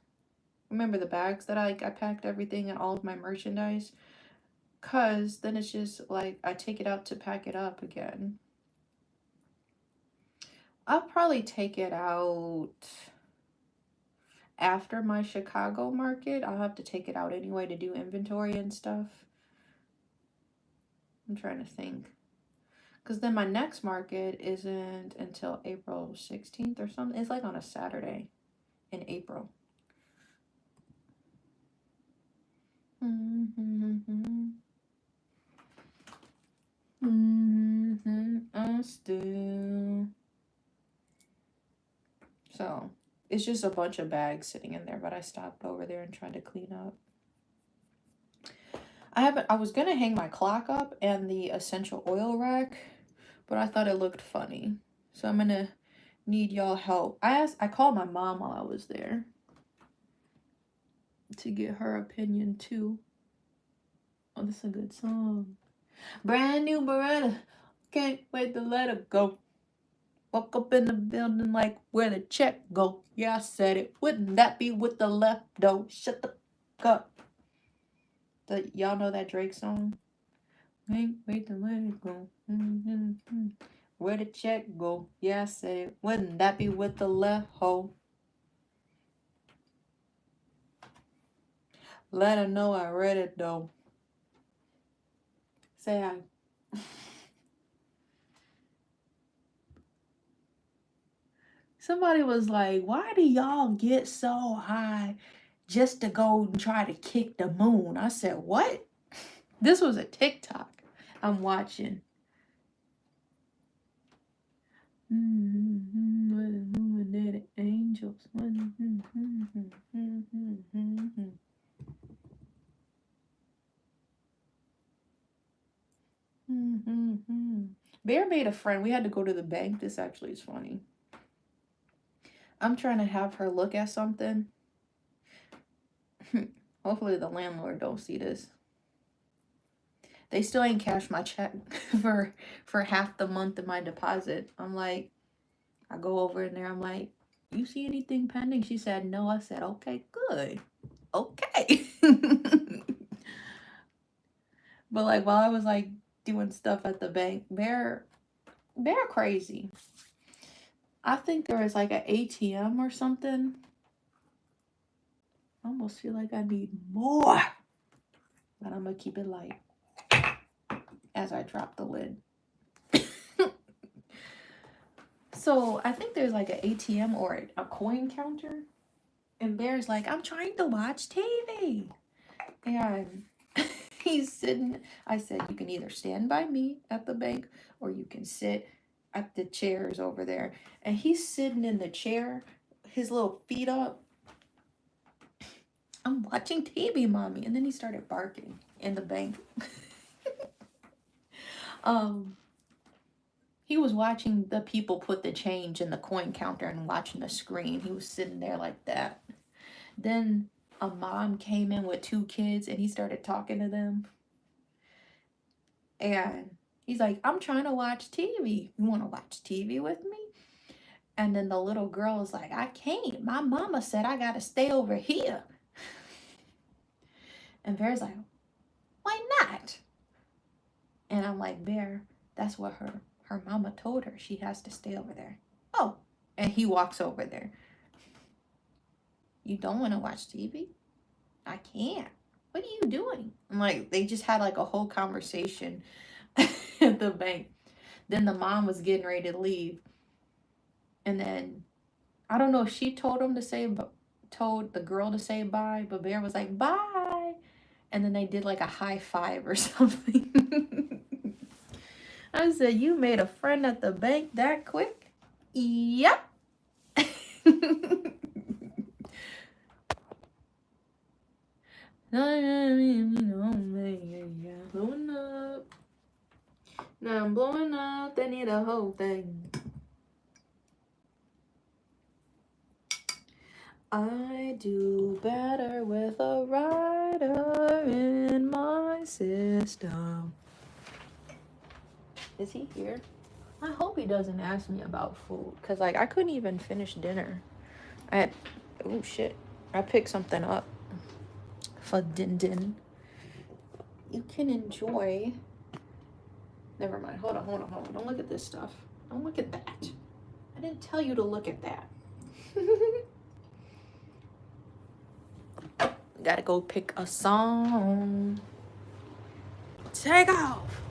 Remember the bags that I packed everything and all of my merchandise? Cause then it's just like I take it out to pack it up again. I'll probably take it out after my Chicago market. I'll have to take it out anyway to do inventory and stuff. I'm trying to think. Because then my next market isn't until April 16th or something. It's like on a Saturday in April. I'm still. So it's just a bunch of bags sitting in there, but I stopped over there and tried to clean up. I was gonna hang my clock up and the essential oil rack, but I thought it looked funny. So I'm gonna need y'all help. I called my mom while I was there to get her opinion too. Oh, this is a good song. Brand new Beretta, can't wait to let it go. Woke up in the building like where the check go. Yeah, I said it. Wouldn't that be with the left though? Shut the fuck up. Y'all know that Drake song? Can't wait to let it go. Where the check go? Yeah, I said it. Wouldn't that be with the left hoe? Let her know I read it though. Say hi. Somebody was like, why do y'all get so high just to go and try to kick the moon? I said, what? This was a TikTok I'm watching. Illuminated angels. Bear made a friend. We had to go to the bank. This actually is funny. I'm trying to have her look at something. Hopefully the landlord don't see this. They still ain't cashed my check for half the month of my deposit. I'm like, I go over in there. I'm like, you see anything pending? She said, no. I said, okay, good. Okay. But like while I was like doing stuff at the bank, they're crazy. I think there is like an ATM or something. I almost feel like I need more. But I'm gonna keep it light as I drop the lid. So I think there's like an ATM or a coin counter. And Bear's like, I'm trying to watch TV. And he's sitting. I said, you can either stand by me at the bank or you can sit at the chairs over there. And he's sitting in the chair, his little feet up. I'm watching TV, mommy. And then he started barking in the bank. He was watching the people put the change in the coin counter and watching the screen. He was sitting there like that. Then a mom came in with 2 kids and he started talking to them. And he's like, I'm trying to watch TV. You want to watch TV with me? And then the little girl is like, I can't. My mama said I got to stay over here. And Bear's like, why not? And I'm like, Bear, that's what her mama told her. She has to stay over there. Oh, and he walks over there. You don't want to watch TV? I can't. What are you doing? I'm like, they just had like a whole conversation at the bank. Then the mom was getting ready to leave. And then, I don't know if she told the girl to say bye, but Bear was like, bye. And then they did like a high five or something. I said, you made a friend at the bank that quick? Yep. Blowing up. Now I'm blowing up. They need a whole thing. I do better with a rider in my system. Is he here? I hope he doesn't ask me about food. Because, like, I couldn't even finish dinner. Oh, shit. I picked something up for din. You can enjoy. Never mind. Hold on. Don't look at this stuff. Don't look at that. I didn't tell you to look at that. Gotta go pick a song. Take off.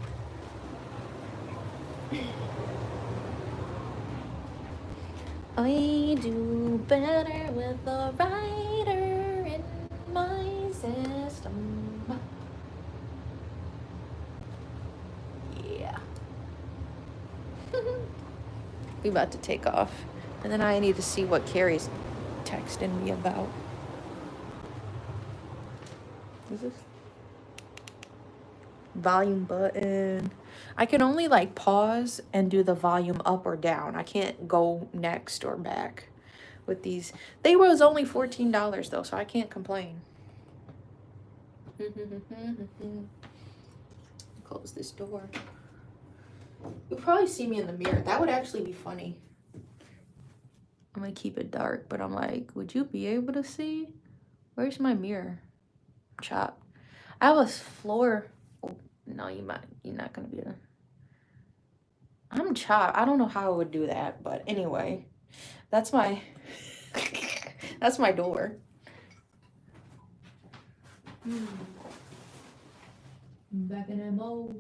I do better with a writer in my system. Yeah. We about to take off. And then I need to see what Carrie's texting me about. What is this? Volume button. I can only like pause and do the volume up or down. I can't go next or back with these. They was only $14 though, so I can't complain. Close this door. You'll probably see me in the mirror. That would actually be funny. I'm gonna keep it dark, but I'm like, would you be able to see? Where's my mirror? Chopped. I have a floor. Oh, no, you're not gonna be able to. I'm chopped. I don't know how I would do that, but anyway, that's my that's my door. Back in MO.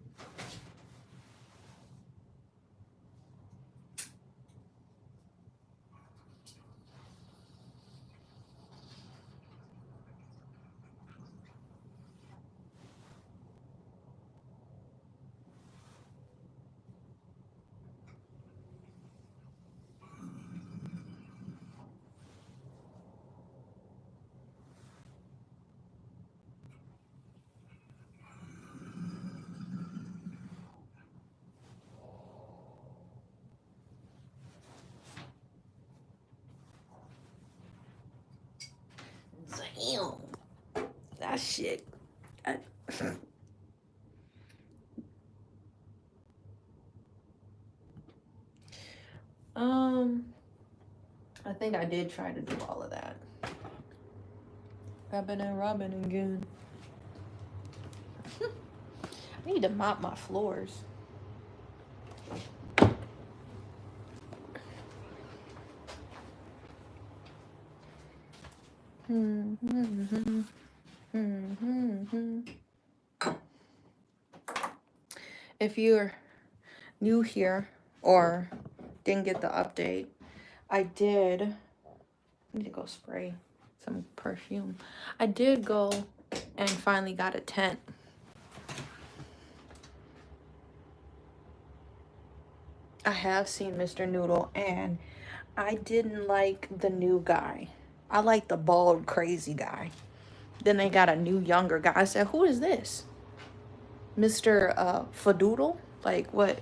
Damn. That shit. I think I did try to do all of that. Rubbing and rubbing again. I need to mop my floors. If you're new here or didn't get the update, I need to go spray some perfume. I did go and finally got a tent. I have seen Mr. Noodle and I didn't like the new guy. I like the bald, crazy guy. Then they got a new, younger guy. I said, who is this? Mr. Fadoodle? Like, what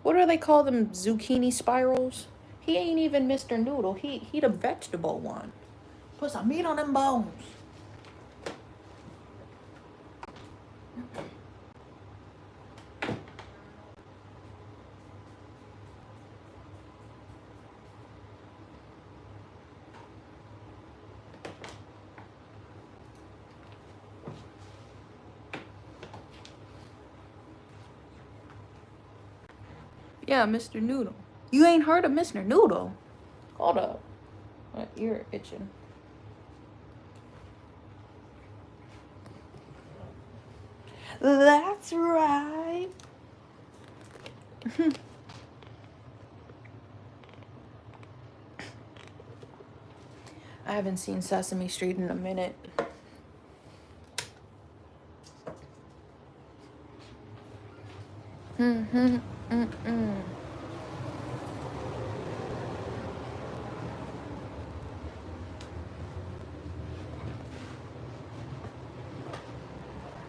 do they call them? Zucchini spirals? He ain't even Mr. Noodle. He the vegetable one. Put some meat on them bones. Yeah, Mr. Noodle. You ain't heard of Mr. Noodle? Hold up. My ear itching. That's right. I haven't seen Sesame Street in a minute.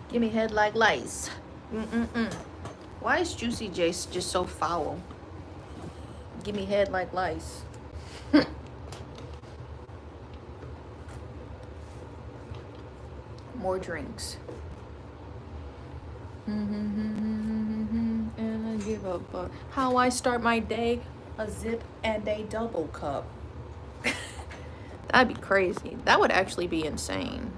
Give me head like lice. Why is Juicy Jace just so foul? Give me head like lice. More drinks. And I give up. How I start my day, a zip and a double cup. That'd be crazy. That would actually be insane.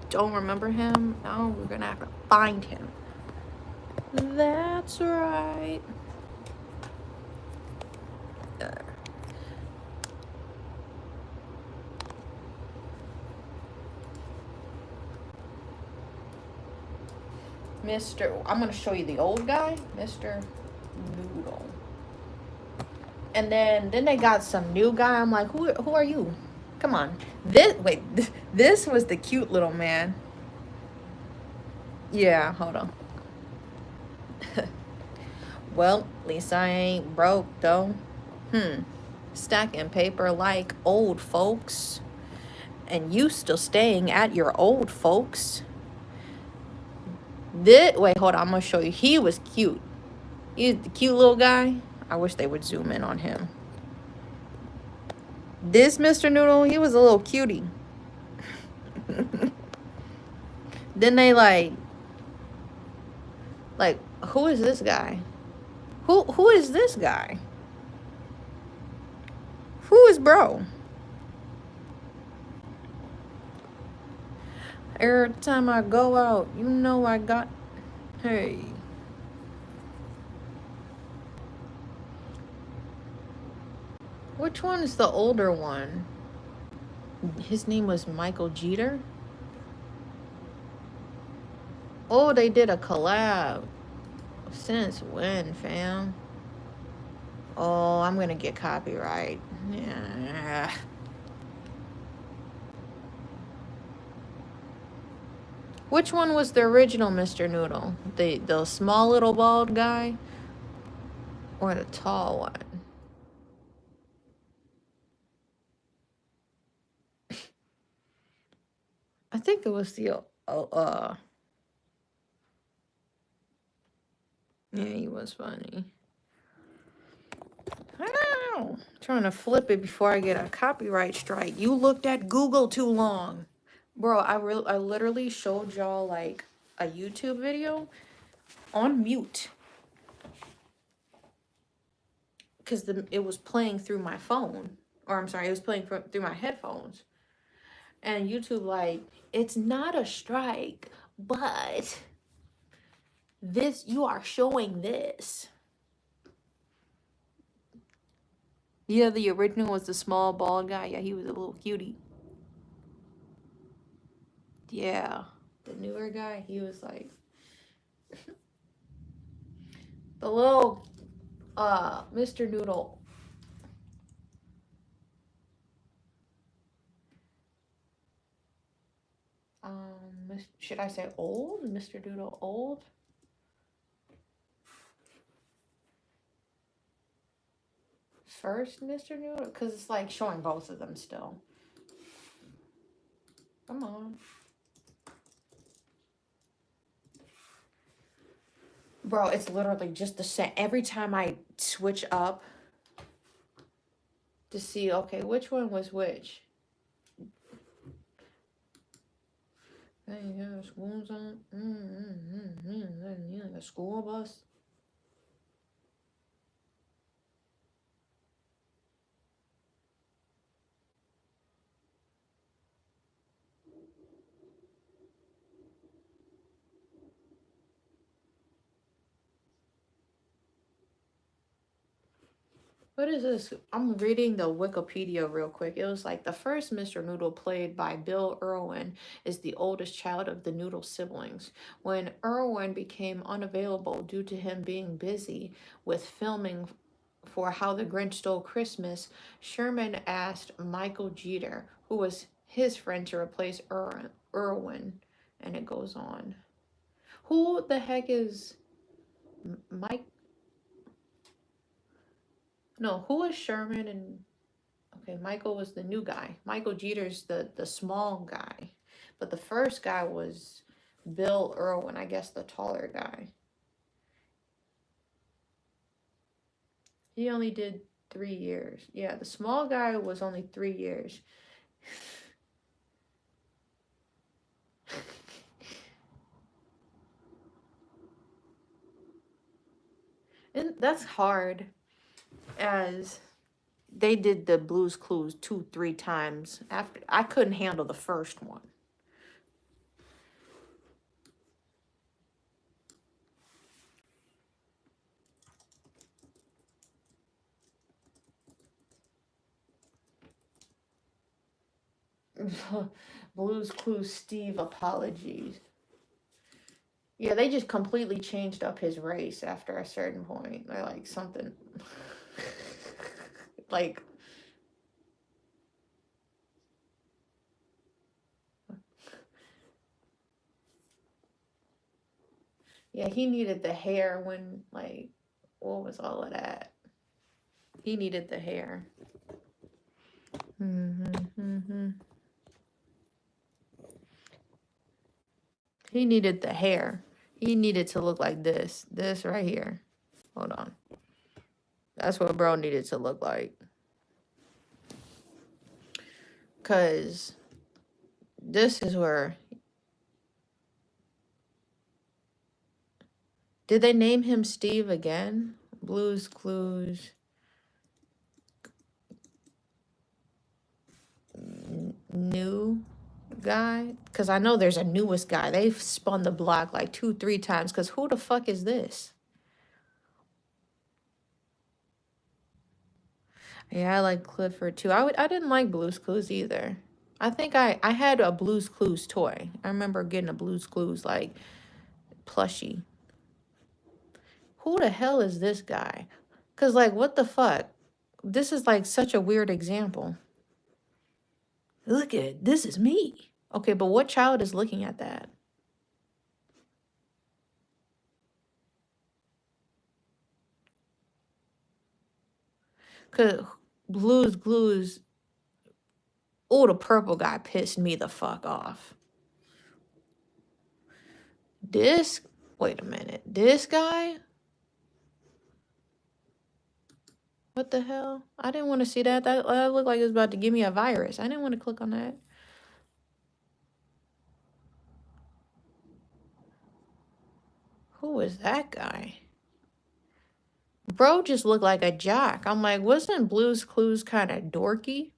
Don't remember him? No, we're gonna have to find him. That's right. I'm going to show you the old guy, Mr. Noodle. And then they got some new guy. I'm like, who are you? Come on. This was the cute little man. Yeah, hold on. Well, at least I ain't broke, though. Stacking paper like old folks. And you still staying at your old folks. Wait, hold on. I'm going to show you. He was cute. He's the cute little guy. I wish they would zoom in on him. This Mr. Noodle, he was a little cutie. Then they like, who is this guy? Who is this guy? Who is bro? Every time I go out, you know I got... Hey. Which one is the older one? His name was Michael Jeter? Oh, they did a collab. Since when, fam? Oh, I'm gonna get copyright. Yeah. Which one was the original Mr. Noodle? The small little bald guy? Or the tall one? I think it was the yeah, he was funny. Ow! Trying to flip it before I get a copyright strike. You looked at Google too long. Bro, I literally showed y'all like a YouTube video on mute. Because it was playing through my phone. Or I'm sorry, it was playing through my headphones. And YouTube like, it's not a strike, but you are showing this. Yeah, the original was the small bald guy. Yeah, he was a little cutie. Yeah, the newer guy, he was like the little Mr. Noodle. Should I say old? Mr. Noodle old? First Mr. Noodle? Because it's like showing both of them still. Come on. Bro, it's literally just the same. Every time I switch up to see, okay, which one was which? Hey, yeah, school's on. A school bus. What is this? I'm reading the Wikipedia real quick. It was like the first Mr. Noodle, played by Bill Irwin, is the oldest child of the Noodle siblings. When Irwin became unavailable due to him being busy with filming for How the Grinch Stole Christmas, Sherman asked Michael Jeter, who was his friend, to replace Irwin. And it goes on. Who the heck is Mike? No, who is Sherman and... Okay, Michael was the new guy. Michael Jeter's the small guy. But the first guy was Bill Irwin, I guess the taller guy. He only did 3 years. Yeah, the small guy was only 3 years. And that's hard, as they did the Blue's Clues 2-3 times. After I couldn't handle the first one. Blue's Clues Steve apologies. Yeah, they just completely changed up his race after a certain point. They're like something like yeah, he needed the hair when like what was all of that? He needed the hair. He needed the hair. He needed to look like this. This right here. Hold on. That's what bro needed to look like. Cause this is where did they name him Steve again? Blues Clues. New guy? Because I know there's a newest guy. They've spun the block like 2-3 times. Because who the fuck is this? Yeah, I like Clifford too. I didn't like Blues Clues either. I think I had a Blues Clues toy. I remember getting a Blues Clues like plushie. Who the hell is this guy? Because like what the fuck? This is like such a weird example. Look at it. This is me. Okay, but what child is looking at that? Cause Blues Clues. Oh, the purple guy pissed me the fuck off. This, wait a minute. This guy? What the hell? I didn't want to see that. That looked like it was about to give me a virus. I didn't want to click on that. Who is that guy? Bro just looked like a jock. I'm like, wasn't Blue's Clues kind of dorky?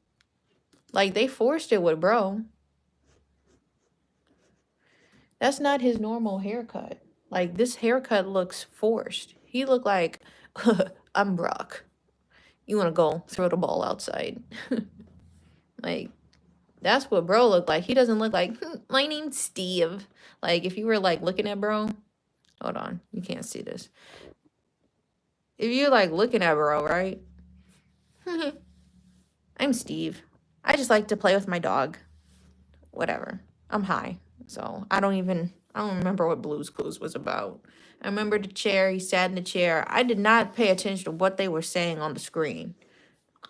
Like, they forced it with bro. That's not his normal haircut. Like, this haircut looks forced. He looked like, I'm Brock. You want to go throw the ball outside. Like, that's what bro looked like. He doesn't look like, my name's Steve. Like, if you were, like, looking at bro. Hold on. You can't see this. If you're, like, looking at bro, right? I'm Steve. I just like to play with my dog. Whatever. I'm high. So, I don't remember what Blue's Clues was about. I remember the chair. He sat in the chair. I did not pay attention to what they were saying on the screen.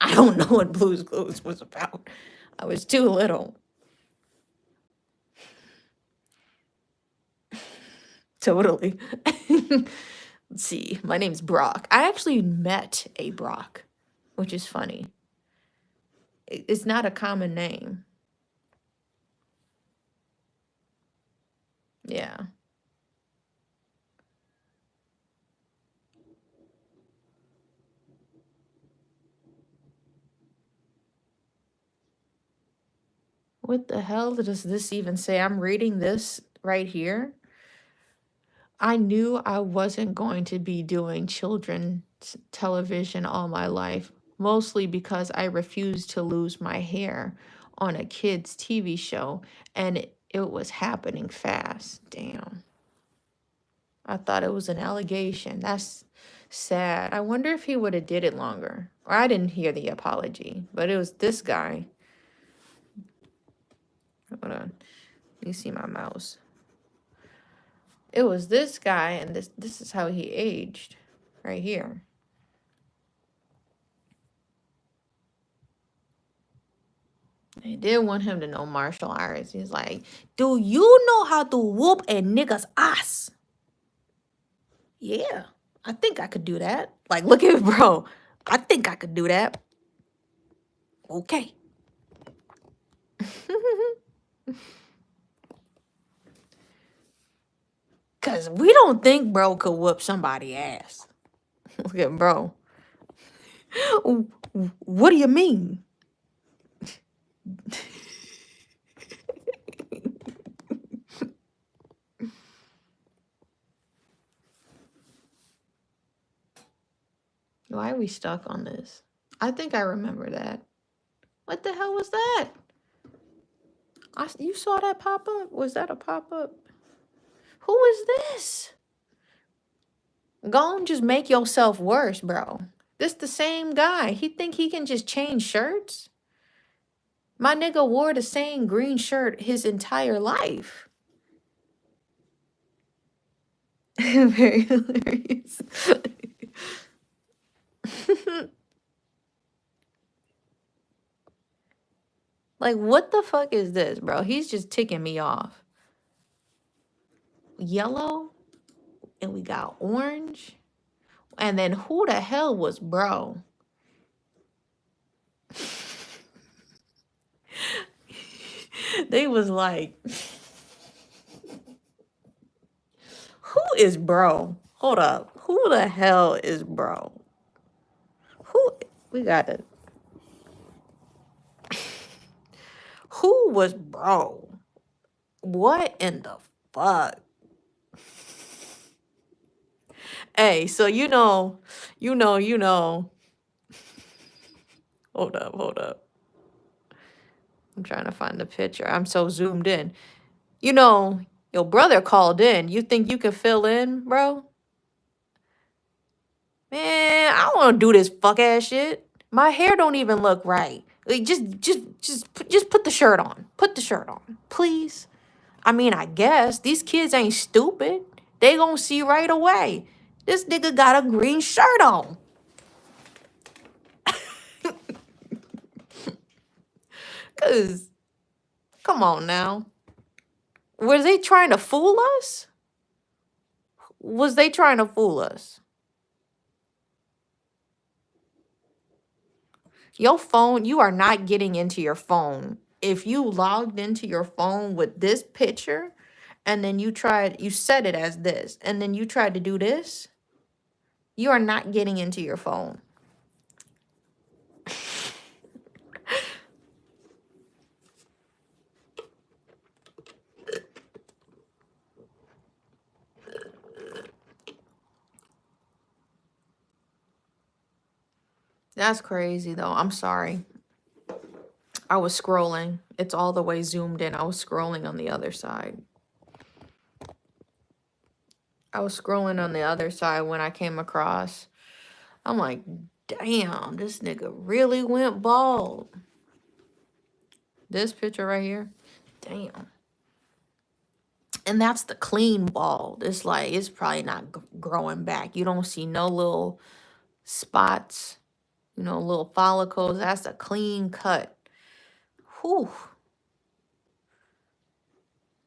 I don't know what Blue's Clues was about. I was too little. Totally. Let's see. My name's Brock. I actually met a Brock, which is funny. It's not a common name. Yeah. What the hell does this even say? I'm reading this right here. I knew I wasn't going to be doing children's television all my life, mostly because I refused to lose my hair on a kids' TV show, and it was happening fast. Damn. I thought it was an allegation. That's sad. I wonder if he would have did it longer. Or I didn't hear the apology, but it was this guy. Hold on. You see my mouse. It was this guy, and this is how he aged. Right here. They did want him to know martial arts. He's like, do you know how to whoop a nigga's ass? Yeah, I think I could do that. Like, look at bro. I think I could do that. Okay. Because we don't think bro could whoop somebody's ass. Look at bro. What do you mean? Why are we stuck on this? I think I remember that. What the hell was that? You saw that pop up? Was that a pop up? Who is this? Go and just make yourself worse, bro. This the same guy. He think he can just change shirts? My nigga wore the same green shirt his entire life. Very hilarious. Like, what the fuck is this, bro? He's just ticking me off. Yellow, and we got orange. And then who the hell was bro? They was like, who is bro? Hold up. Who the hell is bro? Who? We got it. Who was bro? What in the fuck? Hey, so you know. Hold up. I'm trying to find the picture. I'm so zoomed in. You know, your brother called in. You think you can fill in, bro? Man, I don't want to do this fuck ass shit. My hair don't even look right. Like, just put the shirt on. Put the shirt on, please. I mean, I guess these kids ain't stupid. They gonna see right away. This nigga got a green shirt on. Cause, come on now. Were they trying to fool us? Was they trying to fool us? Your phone, you are not getting into your phone. If you logged into your phone with this picture and then you set it as this, and then you tried to do this, you are not getting into your phone. That's crazy though. I'm sorry. I was scrolling. It's all the way zoomed in. I was scrolling on the other side. When I came across. I'm like, damn, this nigga really went bald. This picture right here. Damn. And that's the clean bald. It's like, it's probably not growing back. You don't see no little spots, little follicles. That's a clean cut. Whew.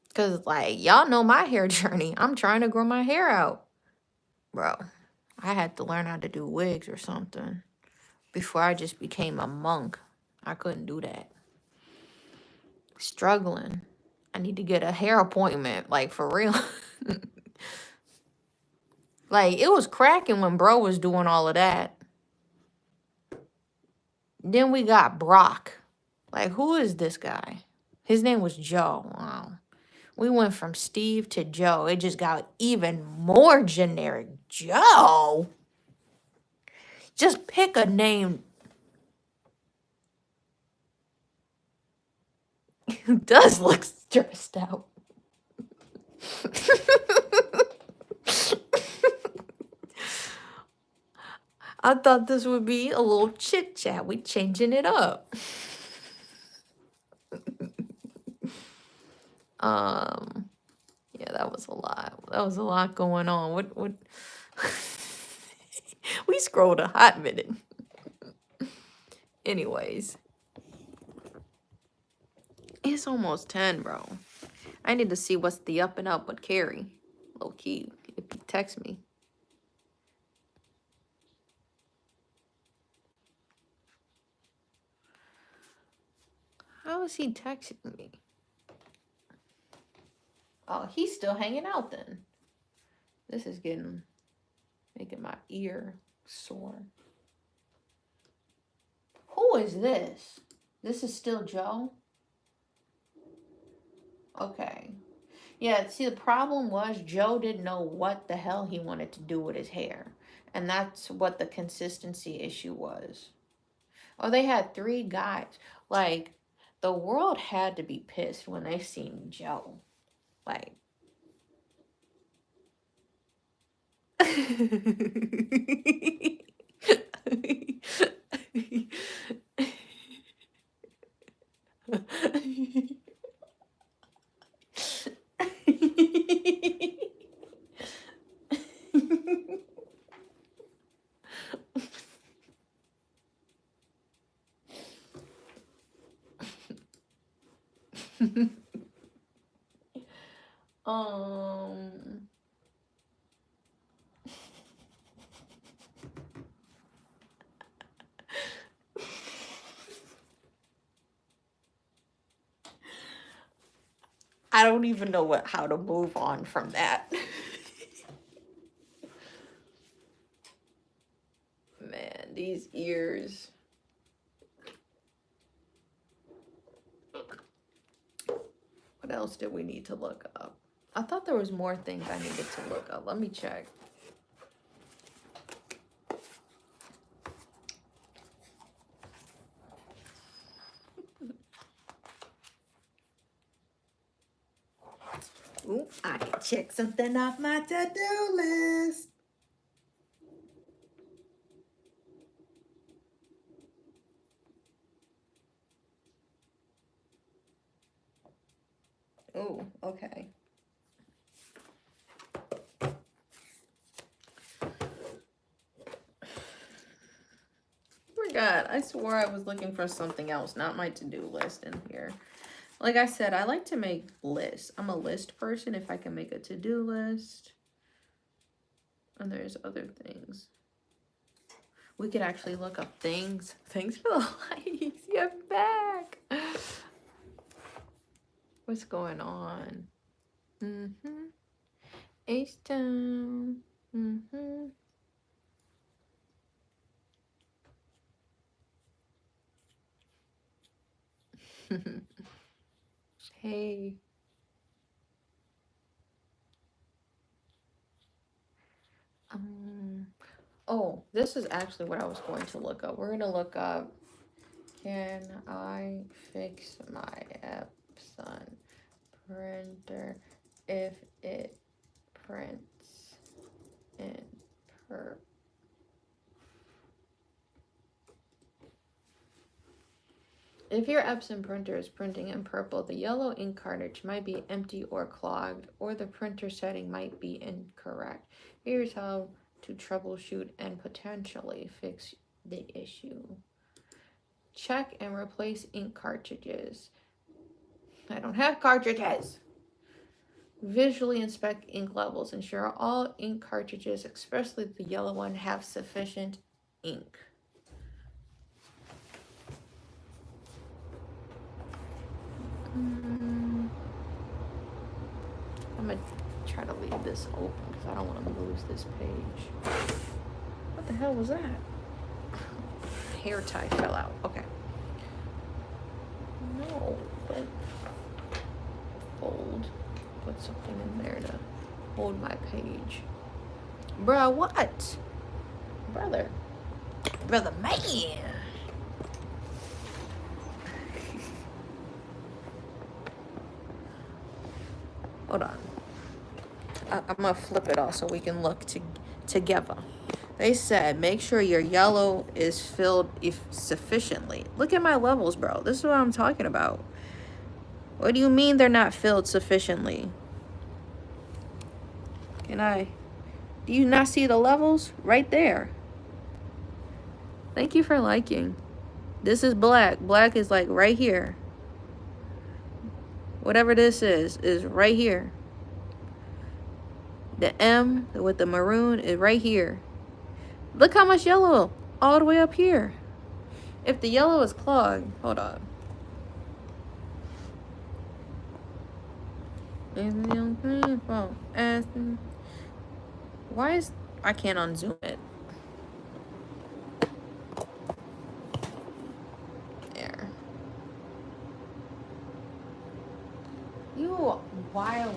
Because, like, y'all know my hair journey. I'm trying to grow my hair out. Bro, I had to learn how to do wigs or something before I just became a monk. I couldn't do that. Struggling. I need to get a hair appointment, like, for real. Like, it was cracking when bro was doing all of that. Then we got Brock. Like, who is this guy? His name was Joe. Wow. We went from Steve to Joe. It just got even more generic. Joe? Just pick a name. He does look stressed out. I thought this would be a little chit chat. We changing it up. Yeah, that was a lot. That was a lot going on. What we scrolled a hot minute. Anyways. It's almost 10, bro. I need to see what's the up and up with Carrie. Low key, if he texts me. How is he texting me? Oh, he's still hanging out then. This is making my ear sore. Who is this? This is still Joe? Okay. Yeah, see, the problem was Joe didn't know what the hell he wanted to do with his hair. And that's what the consistency issue was. Oh, they had 3 guys. Like, the world had to be pissed when they seen Joe. Like, um I don't even know how to move on from that. Man, these ears. What else did we need to look up? I thought there was more things I needed to look up. Let me check. Ooh, I can check something off my to-do list. Oh, okay. Forgot. I swore I was looking for something else, not my to-do list in here. Like I said, I like to make lists. I'm a list person if I can make a to-do list. And there's other things. We could actually look up things. Thanks for the likes. You're back. What's going on? H-Town. Hey. Oh, this is actually what I was going to look up. We're going to look up, can I fix my Epson printer if it prints in purple? If your Epson printer is printing in purple, the yellow ink cartridge might be empty or clogged, or the printer setting might be incorrect. Here's how to troubleshoot and potentially fix the issue. Check and replace ink cartridges. I don't have cartridges. Visually inspect ink levels. Ensure all ink cartridges, especially the yellow one, have sufficient ink. I'm gonna try to leave this open because I don't want to lose this page. What the hell was that? Hair tie fell out. Okay. No, but fold. Put something in there to hold my page. Bruh, what? Brother man. Hold on. I'm gonna flip it off so we can look together. They said make sure your yellow is filled sufficiently. Look at my levels, bro. This is what I'm talking about. What do you mean they're not filled sufficiently? Do you not see the levels? Right there. Thank you for liking. This is black. Black is like right here. Whatever this is right here. The M with the maroon is right here. Look how much yellow all the way up here. If the yellow is clogged, hold on. Why is I can't unzoom it? There. You wildin'.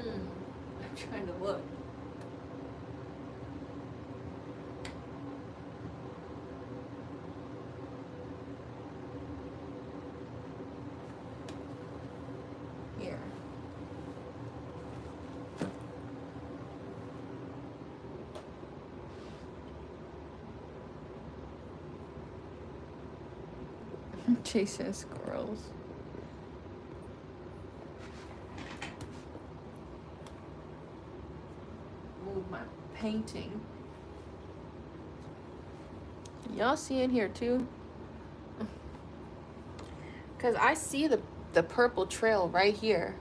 I'm trying to look. Here. Chasing squirrels. Move my painting. Y'all see in here too? Cause I see the purple trail right here.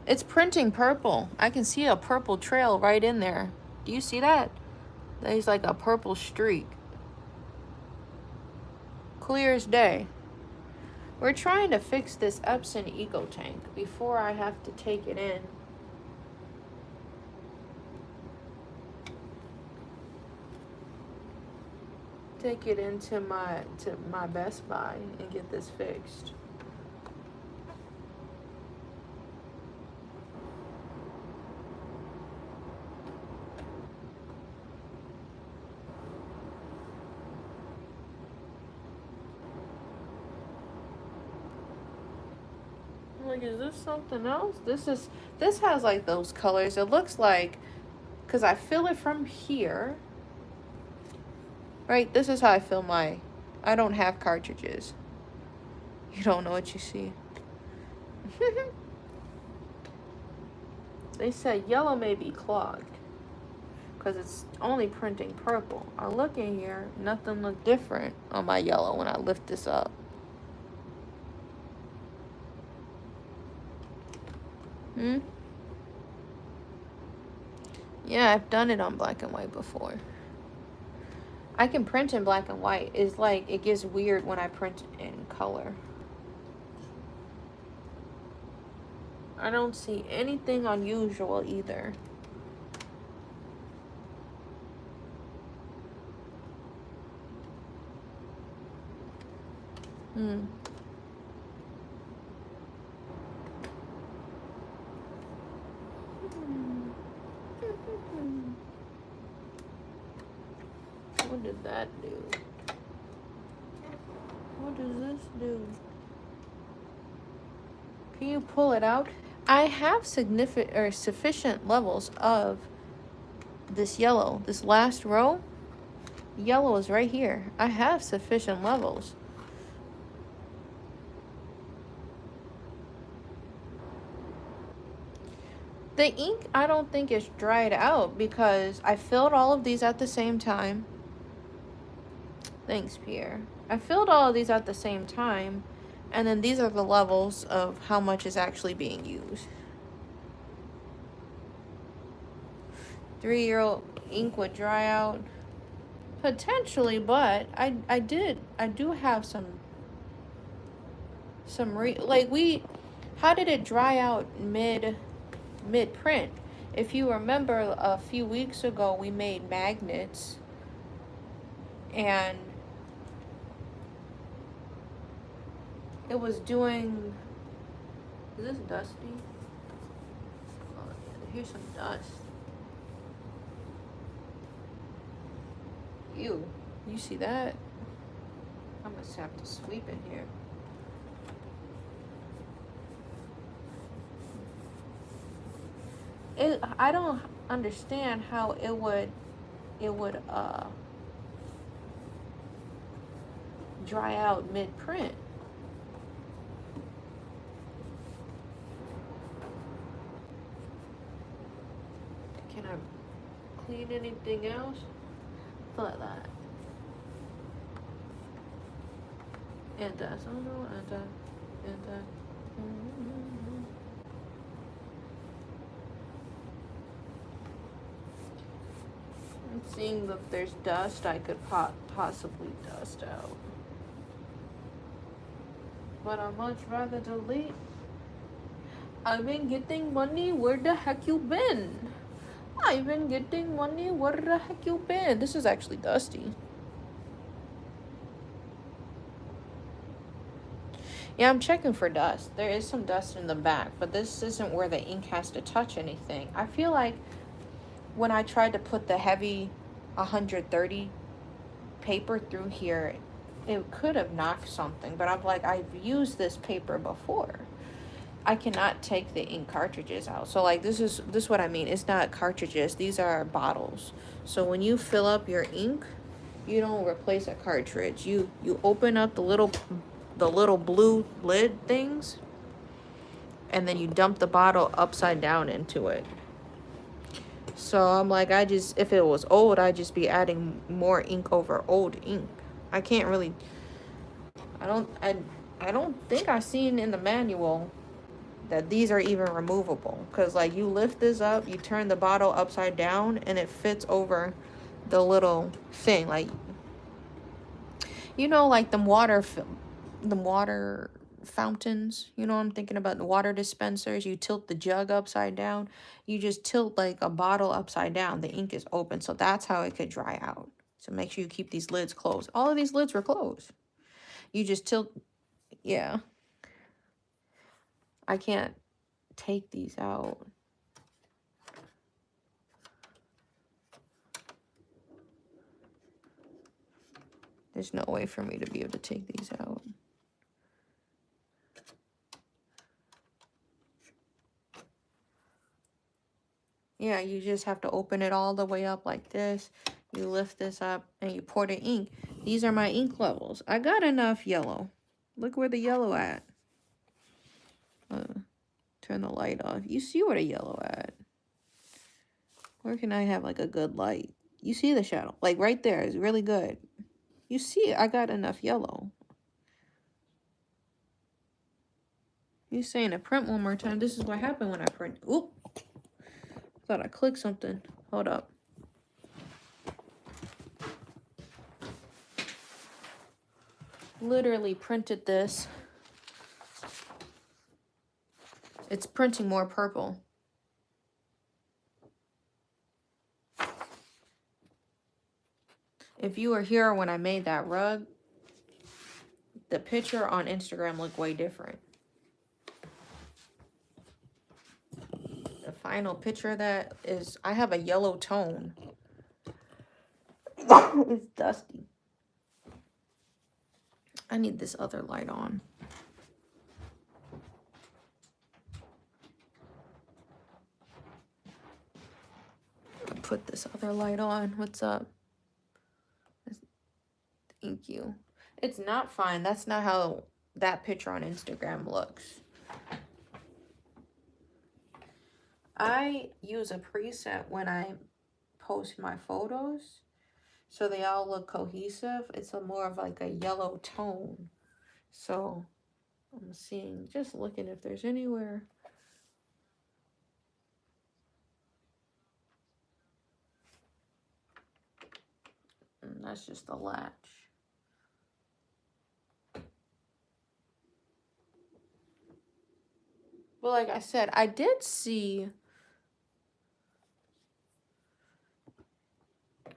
It's printing purple. I can see a purple trail right in there. Do you see that? There's like a purple streak. Clear as day. We're trying to fix this Epson Eco Tank before I have to take it in. Take it into my Best Buy and get this fixed. Like, is this something else? This has like those colors. It looks like, because I feel it from here. Right, this is how I fill my, I don't have cartridges. You don't know what you see. They said yellow may be clogged because it's only printing purple. I look in here, nothing look different on my yellow when I lift this up. Yeah, I've done it on black and white before. I can print in black and white. It's like, it gets weird when I print in color. I don't see anything unusual either. What did that do? What does this do? Can you pull it out? I have significant or sufficient levels of this yellow. This last row, yellow is right here. I have sufficient levels. The ink, I don't think it's dried out because I filled all of these at the same time. Thanks, Pierre. I filled all of these at the same time, and then these are the levels of how much is actually being used. 3-year-old ink would dry out. Potentially, but I do have some how did it dry out mid-print? If you remember, a few weeks ago we made magnets, and it was doing, is this dusty? Oh, yeah, here's some dust. Ew, you see that? I must have to sweep in here. I don't understand how it would dry out mid-print. Can I clean anything else? Like that. And that. Oh no, and that. And that. I'm seeing that there's dust I could possibly dust out. But I'd much rather delete. I've been getting money, where the heck you been? I've been getting money, where the heck you been? This is actually dusty. Yeah, I'm checking for dust. There is some dust in the back, but this isn't where the ink has to touch anything. I feel like when I tried to put the heavy 130 paper through here, it could have knocked something, but I'm like, I've used this paper before. I cannot take the ink cartridges out. So like this is what I mean. It's not cartridges. These are bottles. So when you fill up your ink, you don't replace a cartridge. You open up the little blue lid things, and then you dump the bottle upside down into it. So I'm like, if it was old, I'd just be adding more ink over old ink. I can't really, I don't think I seen in the manual that these are even removable. Because like you lift this up, you turn the bottle upside down, and it fits over the little thing. Like, you know, like the water fountains, you know, I'm thinking about the water dispensers. You tilt the jug upside down. You just tilt like a bottle upside down. The ink is open, so that's how it could dry out. So make sure you keep these lids closed. All of these lids were closed. You just tilt. Yeah, I can't take these out. There's no way for me to be able to take these out. Yeah, you just have to open it all the way up like this. You lift this up and you pour the ink. These are my ink levels. I got enough yellow. Look where the yellow at. Turn the light off. You see where the yellow at. Where can I have like a good light? You see the shadow. Like right there is really good. You see I got enough yellow. You saying to print one more time. This is what happened when I print. Oop. Thought I clicked something. Hold up. Literally printed this. It's printing more purple. If you were here when I made that rug, the picture on Instagram looked way different. The final picture of that is, I have a yellow tone. It's dusty. I need this other light on. I'll put this other light on. What's up? Thank you. It's not fine. That's not how that picture on Instagram looks. I use a preset when I post my photos, so they all look cohesive. It's a more of like a yellow tone. So I'm seeing, just looking if there's anywhere. And that's just the latch. But like I said, I did see,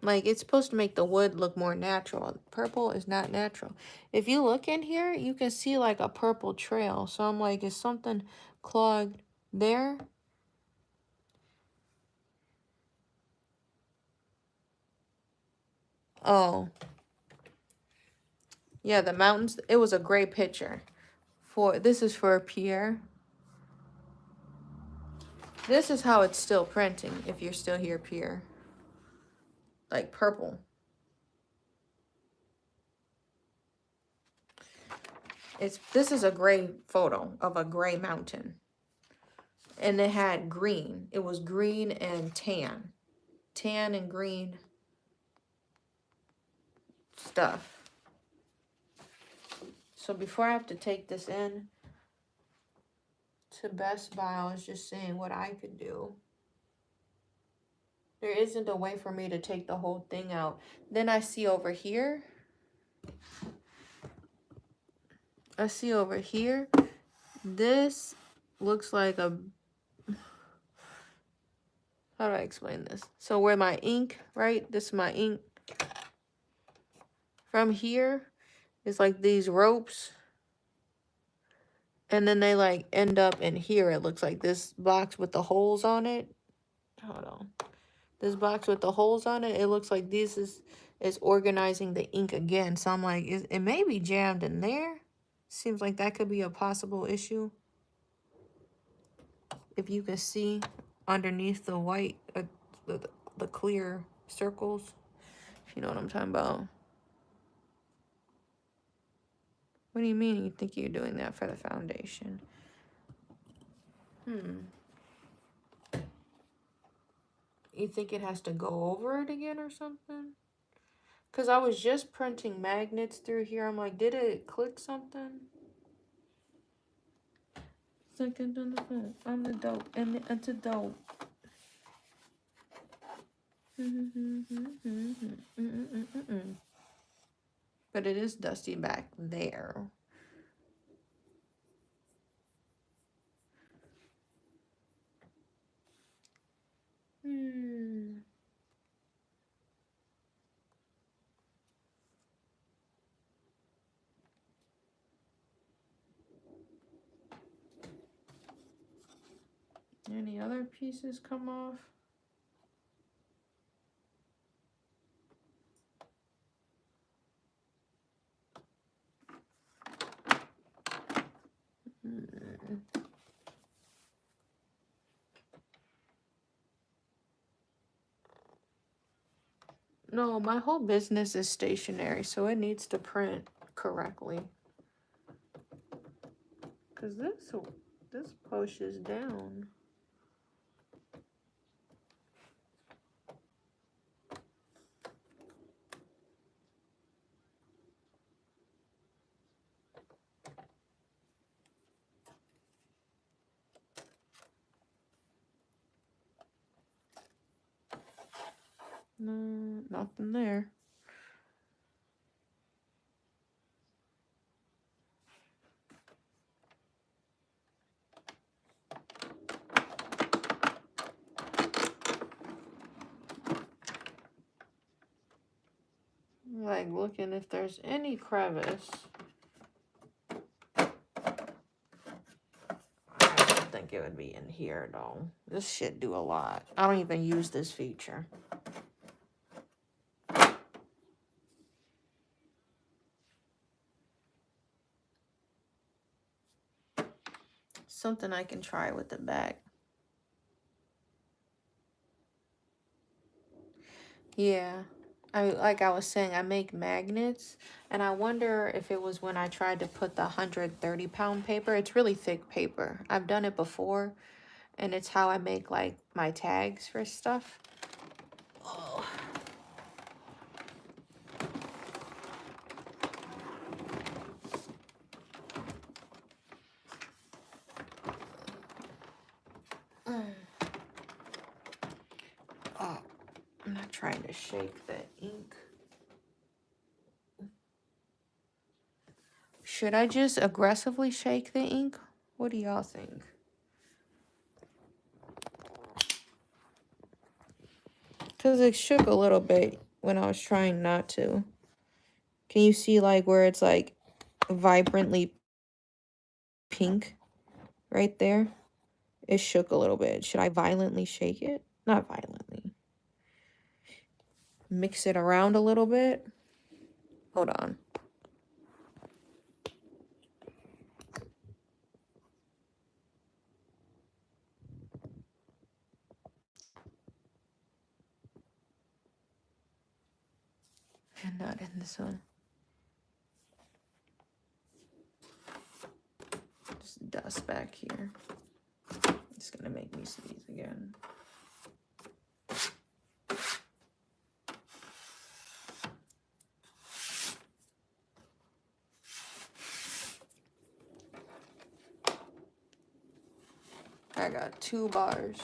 like, it's supposed to make the wood look more natural. Purple is not natural. If you look in here, you can see like a purple trail. So I'm like, is something clogged there? Oh. Yeah, the mountains. It was a great picture. This is for Pierre. This is how it's still printing, if you're still here, Pierre. Like purple. This is a gray photo of a gray mountain. And it had green. It was green and tan. Tan and green stuff. So before I have to take this in to Best Buy, I was just saying what I could do. There isn't a way for me to take the whole thing out. Then I see over here. This looks like a... How do I explain this? So where my ink, right? This is my ink. From here is like these ropes. And then they like end up in here. It looks like this box with the holes on it. Hold on. This box with the holes on it. It looks like this is organizing the ink again. So I'm like, it may be jammed in there. Seems like that could be a possible issue. If you can see underneath the white, the clear circles. If you know what I'm talking about. What do you mean you think you're doing that for the foundation? You think it has to go over it again or something? Because I was just printing magnets through here. I'm like, did it click something? Second on the phone. I'm the dope. And it's a dope. But it is dusty back there. Any other pieces come off? No, my whole business is stationary, so it needs to print correctly. Cause this pushes down. No, nothing there. Like looking if there's any crevice. I don't think it would be in here though. This shit do a lot. I don't even use this feature. Something I can try with the back. Yeah. Like I was saying, I make magnets, and I wonder if it was when I tried to put the 130-pound paper. It's really thick paper. I've done it before, and it's how I make like my tags for stuff. Oh. Oh, I'm not trying to shake the ink. Should I just aggressively shake the ink? What do y'all think? Because it shook a little bit when I was trying not to. Can you see like where it's like vibrantly pink right there? It shook a little bit. Should I violently shake it? Not violently. Mix it around a little bit. Hold on. And not in this one. Just dust back here. It's gonna make me sneeze again. I got 2 bars.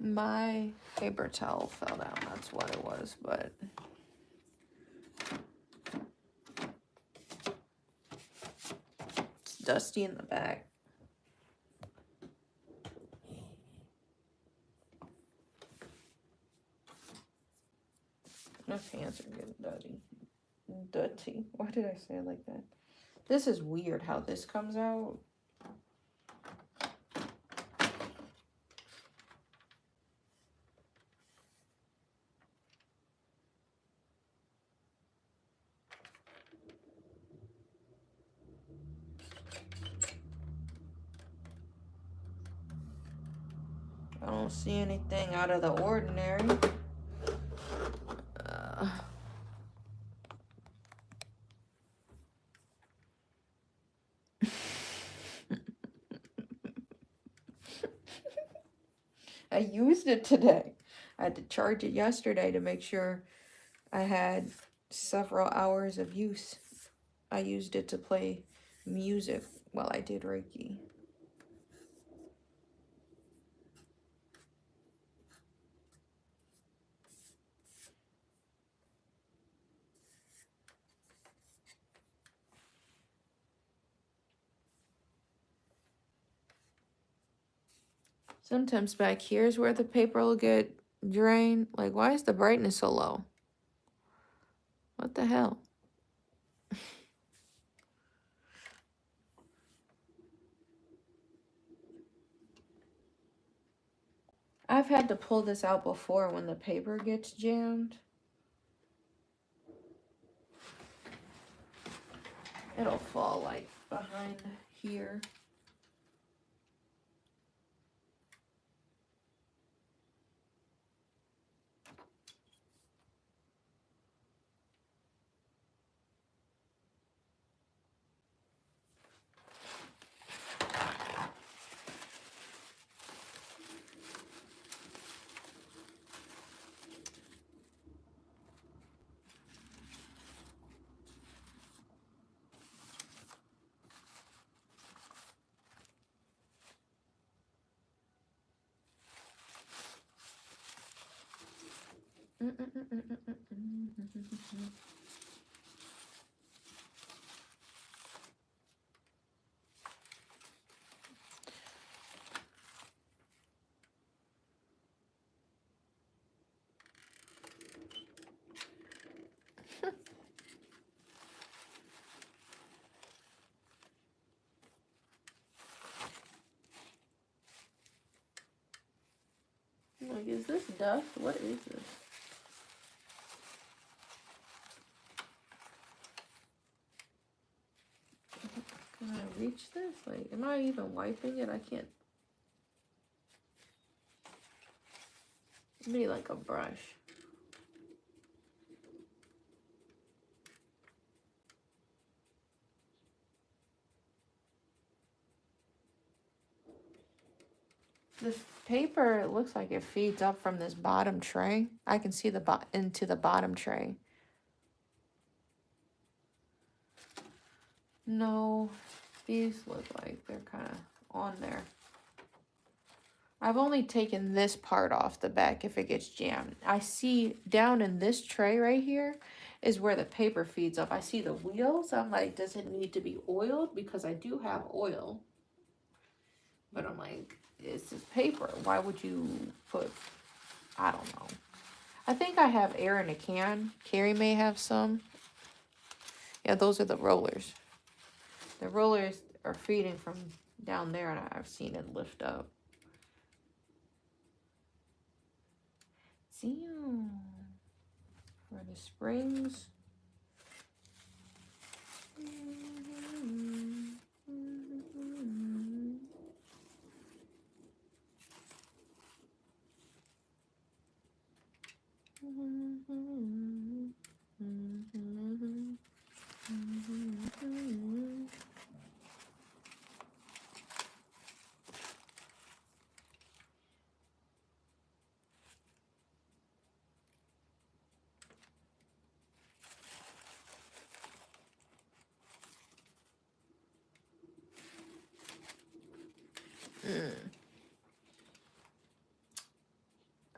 My paper towel fell down. That's what it was, but dusty in the back. My pants are getting dirty. Why did I say it like that? This is weird how this comes out. I don't see anything out of the ordinary. I used it today. I had to charge it yesterday to make sure I had several hours of use. I used it to play music while I did Reiki. Sometimes back here is where the paper will get drained. Like, why is the brightness so low? What the hell? I've had to pull this out before when the paper gets jammed. It'll fall like behind here. Like, is this dust? What is this? Can I reach this? Like, am I even wiping it? I can't. Maybe like a brush. This paper, it looks like it feeds up from this bottom tray. I can see the into the bottom tray. No, these look like they're kind of on there. I've only taken this part off the back if it gets jammed. I see down in this tray right here is where the paper feeds up. I see the wheels. I'm like, does it need to be oiled? Because I do have oil. But I'm like, it's just paper. Why would you put, I don't know. I think I have air in a can. Carrie may have some. Yeah, those are the rollers. The rollers are feeding from down there, and I've seen it lift up. See, for the springs.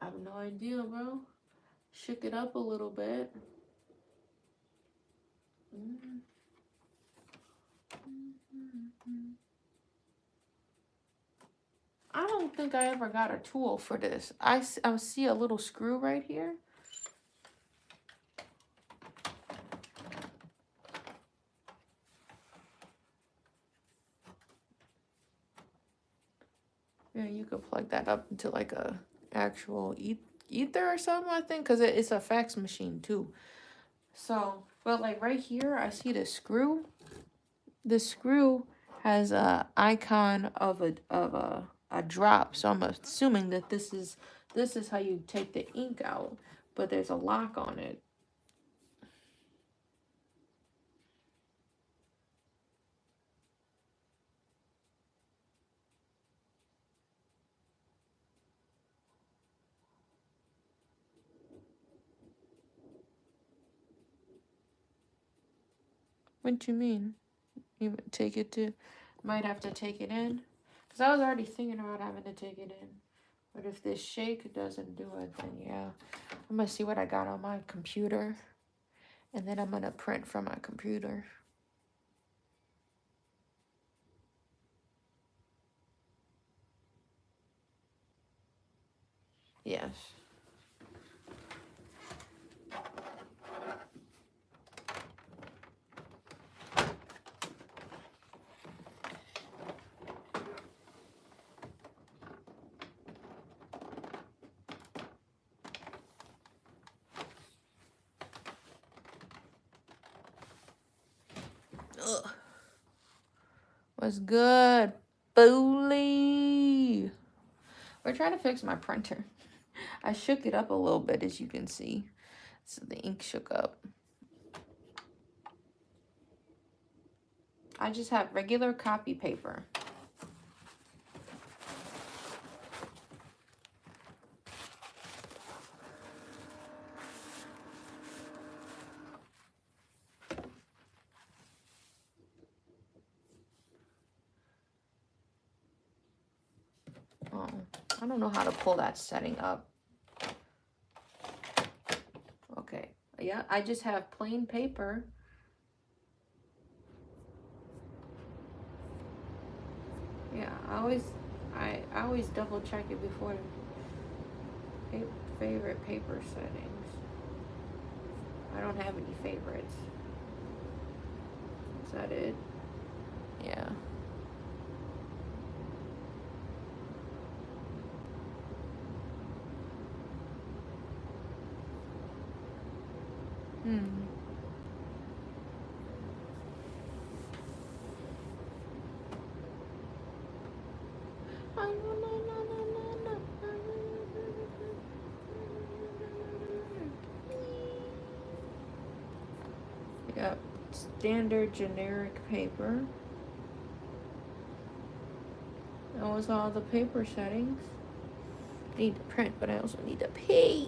I have no idea, bro. Shook it up a little bit. I don't think I ever got a tool for this. I see a little screw right here. Yeah, you could plug that up into like a actual ether or something, I think, because it's a fax machine too. So, but like right here, I see the screw. The screw has a icon of a drop. So I'm assuming that this is how you take the ink out, but there's a lock on it. What do you mean? You take it to, might have to take it in? Because I was already thinking about having to take it in. But if this shake doesn't do it, then yeah. I'm going to see what I got on my computer. And then I'm going to print from my computer. Yes. Ugh. What's good, Booly? We're trying to fix my printer. I shook it up a little bit, as you can see. So the ink shook up. I just have regular copy paper. Oh, I don't know how to pull that setting up. Okay. Yeah, I just have plain paper. Yeah, I always double check it before favorite paper settings. I don't have any favorites. Is that it? Yeah. Yep. Standard generic paper. That was all the paper settings. I need to print, but I also need to pay.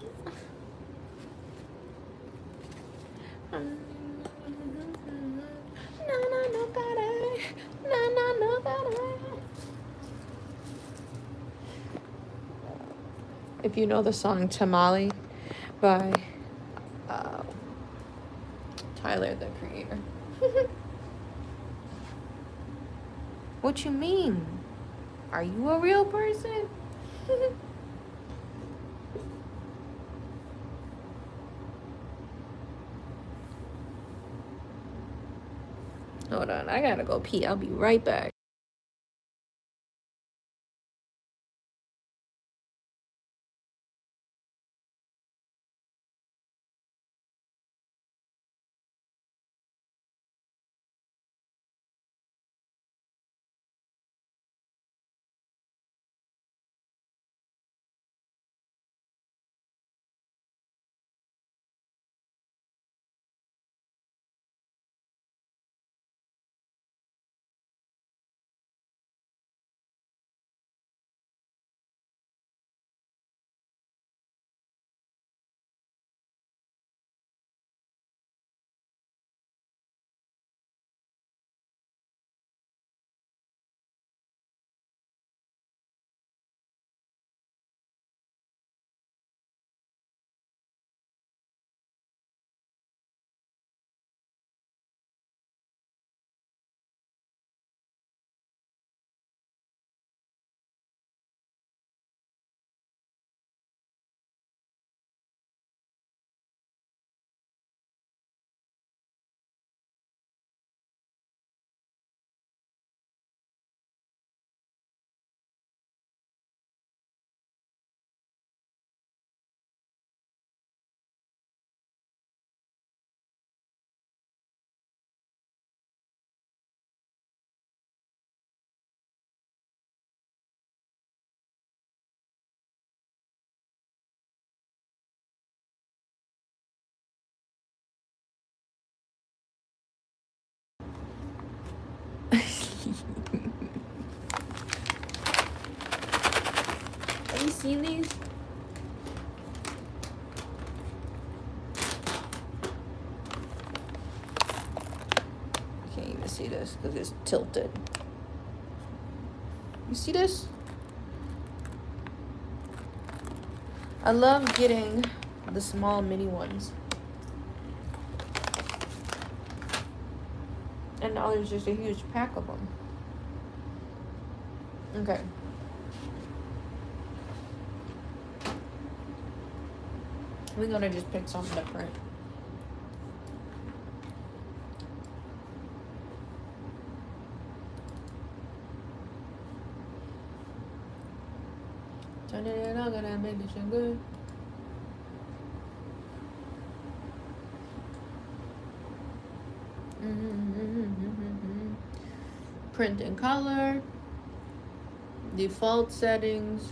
If you know the song Tamale by Tyler, the Creator. What you mean? Are you a real person? Hold on, I gotta go pee. I'll be right back. see these? I can't even see this because it's tilted. You see this? I love getting the small mini ones. And now there's just a huge pack of them. Okay. We're gonna just pick something to print. Turn it on, gonna make this shit good. Print in color. Default settings.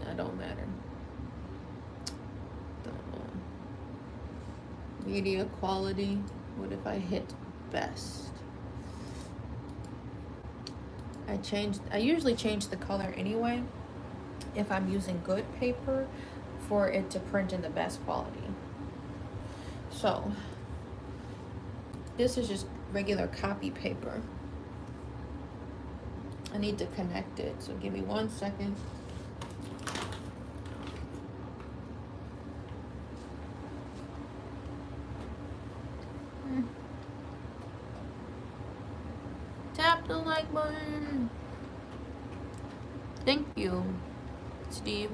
That don't matter. Media quality. What if I hit best? I usually change the color anyway if I'm using good paper for it to print in the best quality. So this is just regular copy paper. I need to connect it, so give me 1 second. Tap the like button. Thank you, Steve.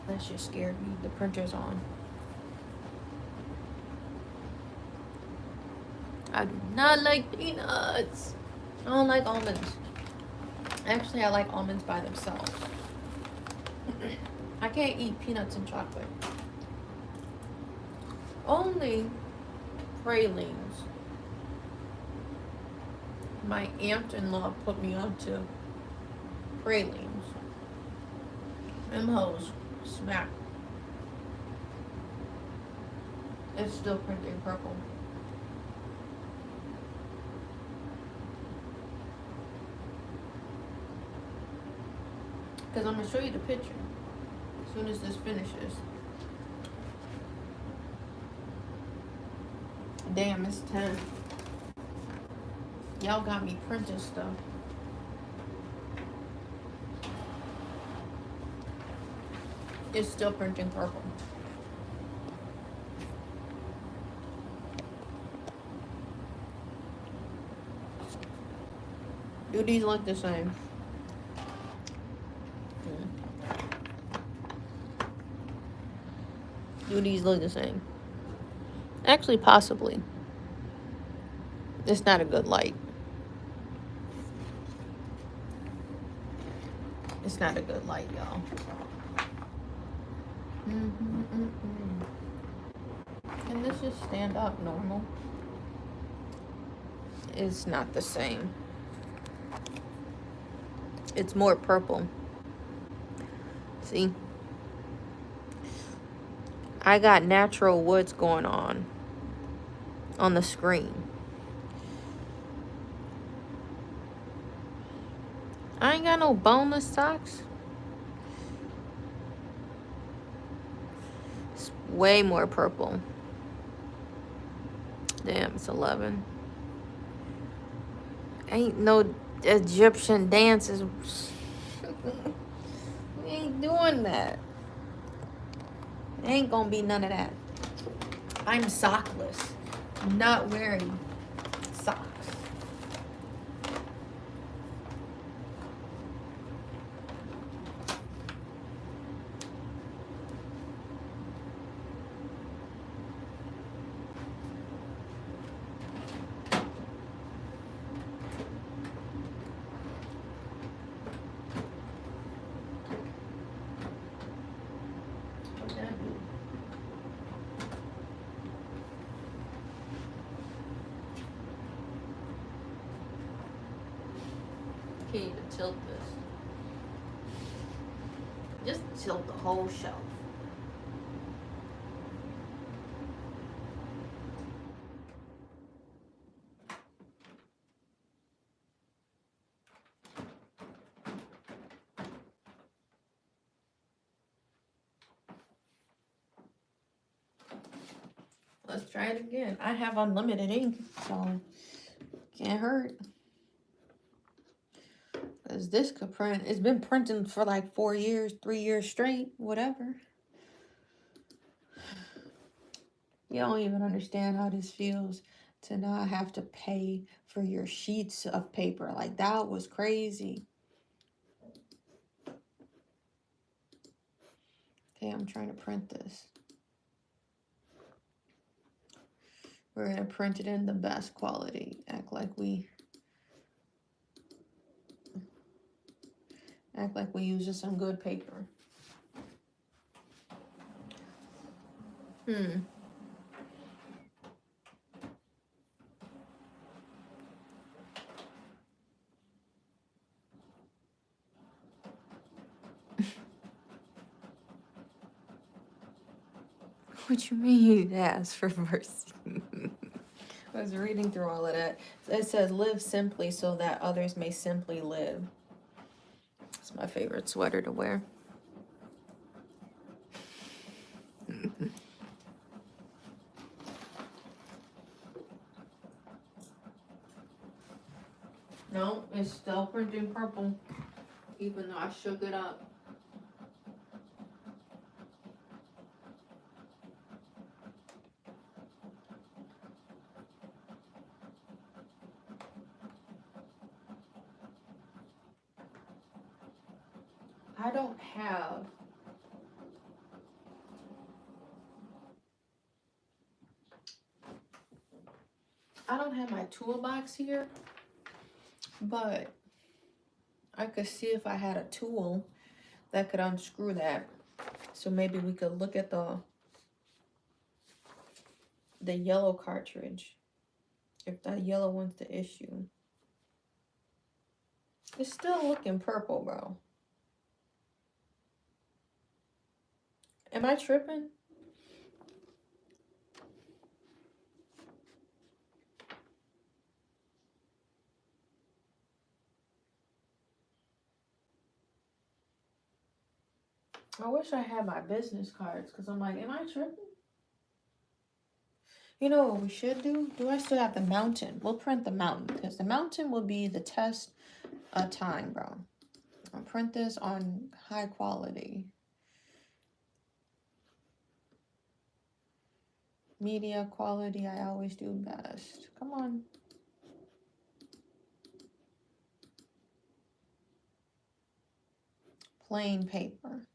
That just scared me. The printer's on. I do not like peanuts. I don't like almonds. Actually, I like almonds by themselves. I can't eat peanuts and chocolate. Only pralines. My aunt-in-law put me onto pralines. Them hoes smack. It's still printing purple. Because I'm going to show you the picture as soon as this finishes. Damn, it's 10. Y'all got me printing stuff. It's still printing purple. Do these look the same? Do these look the same? Actually, possibly. It's not a good light. It's not a good light, y'all. Can this just stand up normal? It's not the same. It's more purple. See? I got natural woods going on the screen. I ain't got no boneless socks. It's way more purple. Damn, it's 11. Ain't no Egyptian dances. We ain't doing that. Ain't gonna be none of that. I'm sockless. I'm not wearing socks. Can't even tilt this. Just tilt the whole shelf. Let's try it again. I have unlimited ink, so can't hurt. Because this could print. It's been printing for like 4 years, 3 years straight, whatever. You don't even understand how this feels to not have to pay for your sheets of paper. Like, that was crazy. Okay, I'm trying to print this. We're going to print it in the best quality. Act like we using some good paper. What you mean you asked for mercy? I was reading through all of that. It says, live simply so that others may simply live. It's my favorite sweater to wear. No, it's still printing purple, even though I shook it up. I don't have my toolbox here, but I could see if I had a tool that could unscrew that. So maybe we could look at the yellow cartridge, if that yellow one's the issue. It's still looking purple, bro. Am I tripping? I wish I had my business cards, because I'm like, am I tripping? You know what we should do? Do I still have the mountain? We'll print the mountain, because the mountain will be the test of time, bro. I'll print this on high quality. Media quality, I always do best. Come on. Plain paper.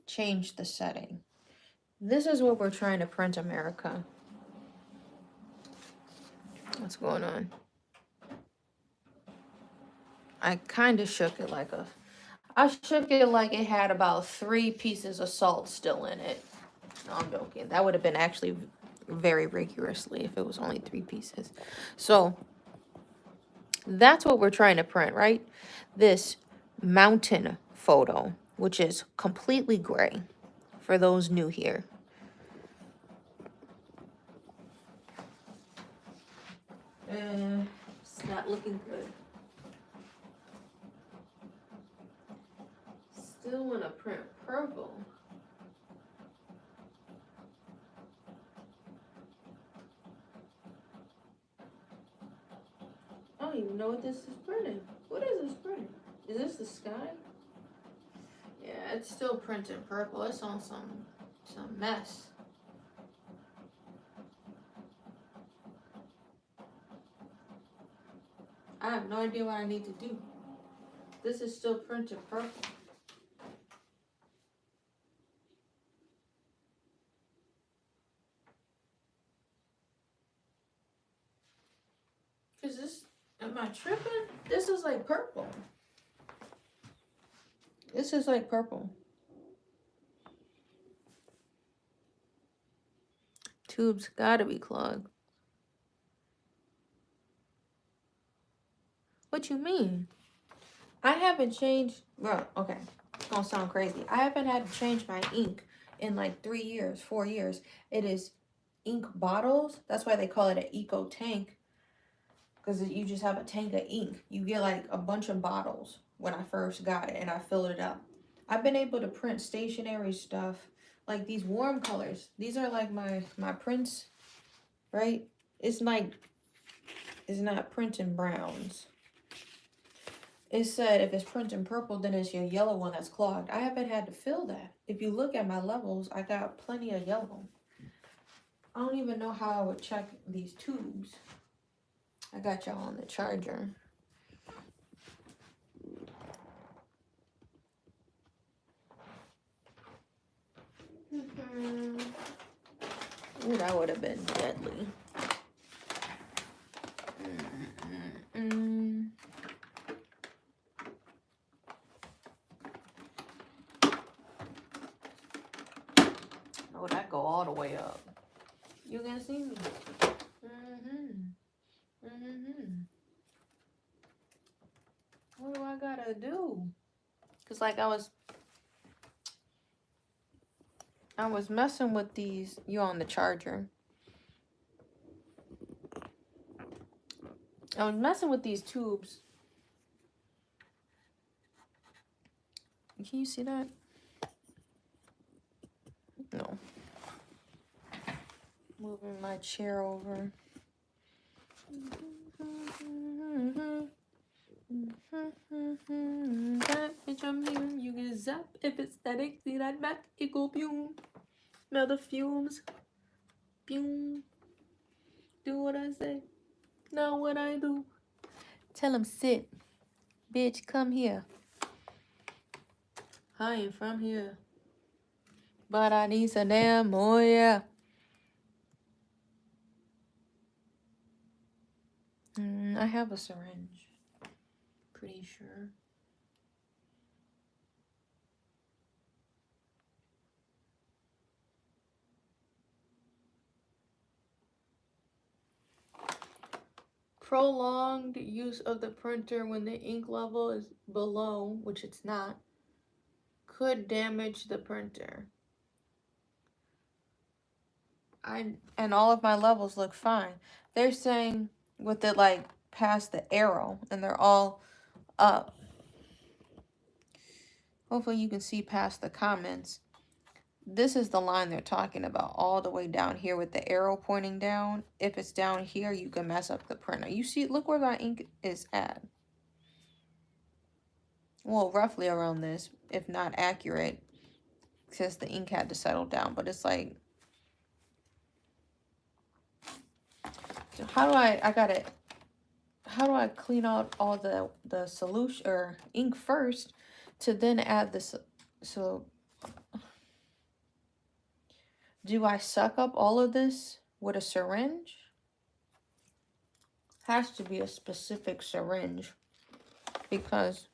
Change the setting. This is what we're trying to print, America. What's going on? I kind of shook it like it had about 3 pieces of salt still in it. No, I'm joking. That would have been actually very rigorously if it was only 3 pieces. So that's what we're trying to print, right? This mountain photo, which is completely gray for those new here. It's not looking good. Still want to print purple. I don't even know what this is printing. What is this printing? Is this the sky? Yeah, it's still printing purple. It's on some mess. I have no idea what I need to do. This is still printed purple. Is this, am I tripping? This is like purple. This is like purple. Tube's gotta be clogged. What you mean? I haven't changed, bro, okay, it's gonna sound crazy. I haven't had to change my ink in like 3 years, 4 years. It is ink bottles. That's why they call it an eco tank, because you just have a tank of ink. You get like a bunch of bottles when I first got it, and I filled it up. I've been able to print stationery stuff like these warm colors. These are like my prints, right? It's like, it's not print in browns. It said if it's print in purple, then it's your yellow one that's clogged. I haven't had to fill that. If you look at my levels, I got plenty of yellow. I don't even know how I would check these tubes. I got y'all on the charger. Ooh, that would have been deadly. Oh, that go all the way up. You can see me. What do I gotta do? Cause like I was messing with these. You on the charger? I was messing with these tubes. Can you see that? No. Moving my chair over. That bitch, I'm here. You get zap if it's static. See that back? It go boom. Smell the fumes. Boom. Do what I say. Not what I do. Tell him sit. Bitch, come here. I ain't from here. But I need some damn more, yeah. I have a syringe. Pretty sure. Prolonged use of the printer when the ink level is below, which it's not, could damage the printer. And all of my levels look fine. They're saying with it like past the arrow, and they're all up. Hopefully you can see past the comments. This is the line they're talking about, all the way down here with the arrow pointing down. If it's down here, you can mess up the printer. You see, look where my ink is at. Well, roughly around this, if not accurate, since the ink had to settle down. But it's like, so how do I clean out all the solution or ink first to then add this? So do I suck up all of this with a syringe? Has to be a specific syringe, because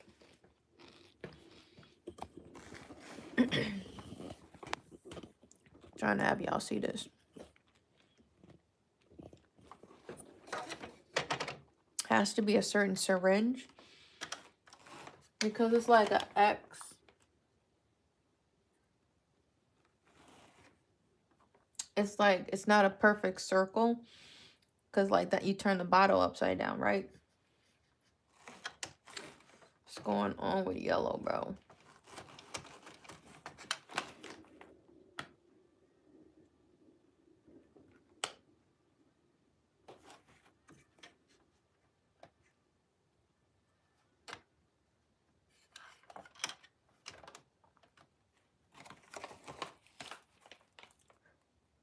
trying to have y'all see this. Has to be a certain syringe, because it's like an X. It's like, it's not a perfect circle, because like that, you turn the bottle upside down, right? What's going on with yellow, bro?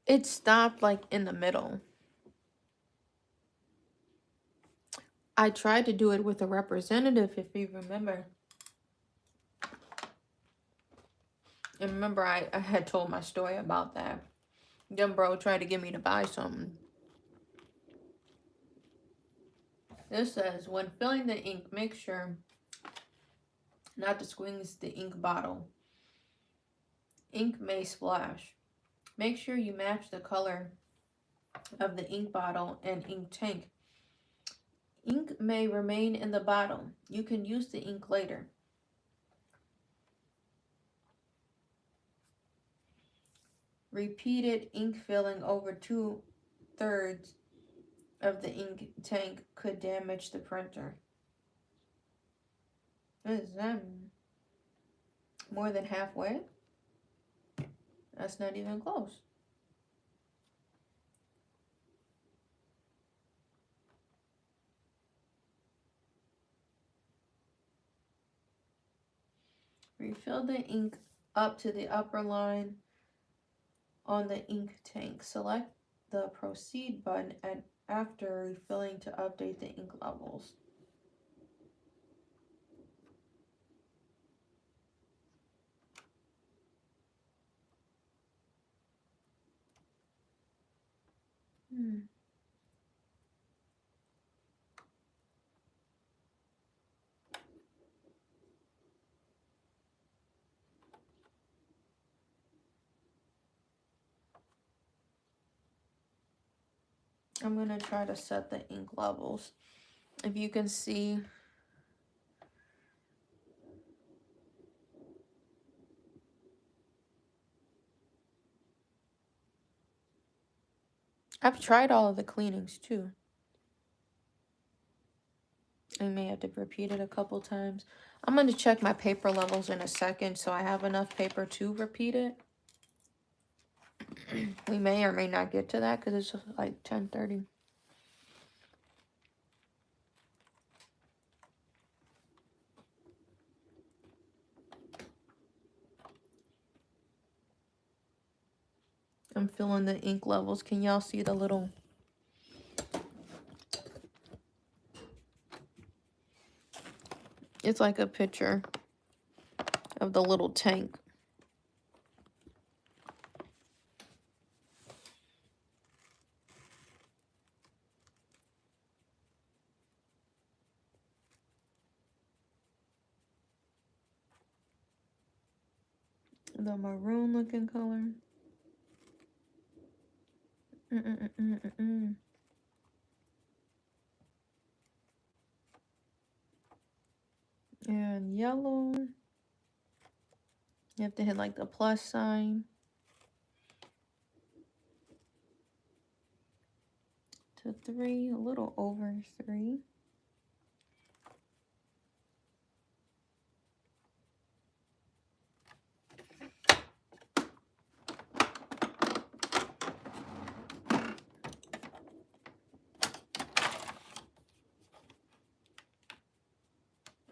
It stopped like in the middle. I tried to do it with a representative, if you remember. And remember, I had told my story about that. Then bro tried to get me to buy something. This says, when filling the ink, make sure not to squeeze the ink bottle. Ink may splash. Make sure you match the color of the ink bottle and ink tank. Ink may remain in the bottle. You can use the ink later. Repeated ink filling over 2/3 of the ink tank could damage the printer. What is that? More than halfway? That's not even close. Refill the ink up to the upper line on the ink tank. Select the proceed button and after refilling to update the ink levels. I'm going to try to set the ink levels. If you can see, I've tried all of the cleanings too. I may have to repeat it a couple times. I'm going to check my paper levels in a second so I have enough paper to repeat it. We may or may not get to that because it's just like 10:30. I'm feeling the ink levels. Can y'all see the little... It's like a picture of the little tank. The maroon looking color. And yellow. You have to hit like the plus sign. To 3, a little over 3.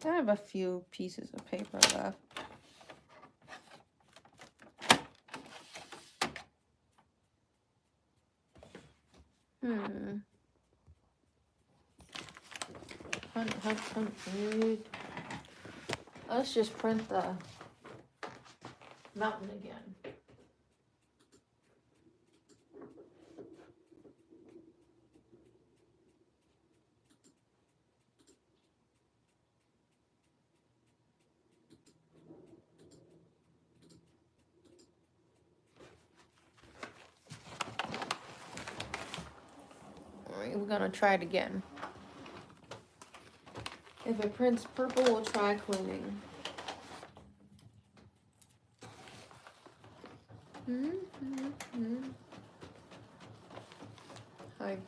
I have a few pieces of paper left. Let's just print the mountain again. Alright, we're gonna try it again. If it prints purple, we'll try cleaning. Hi.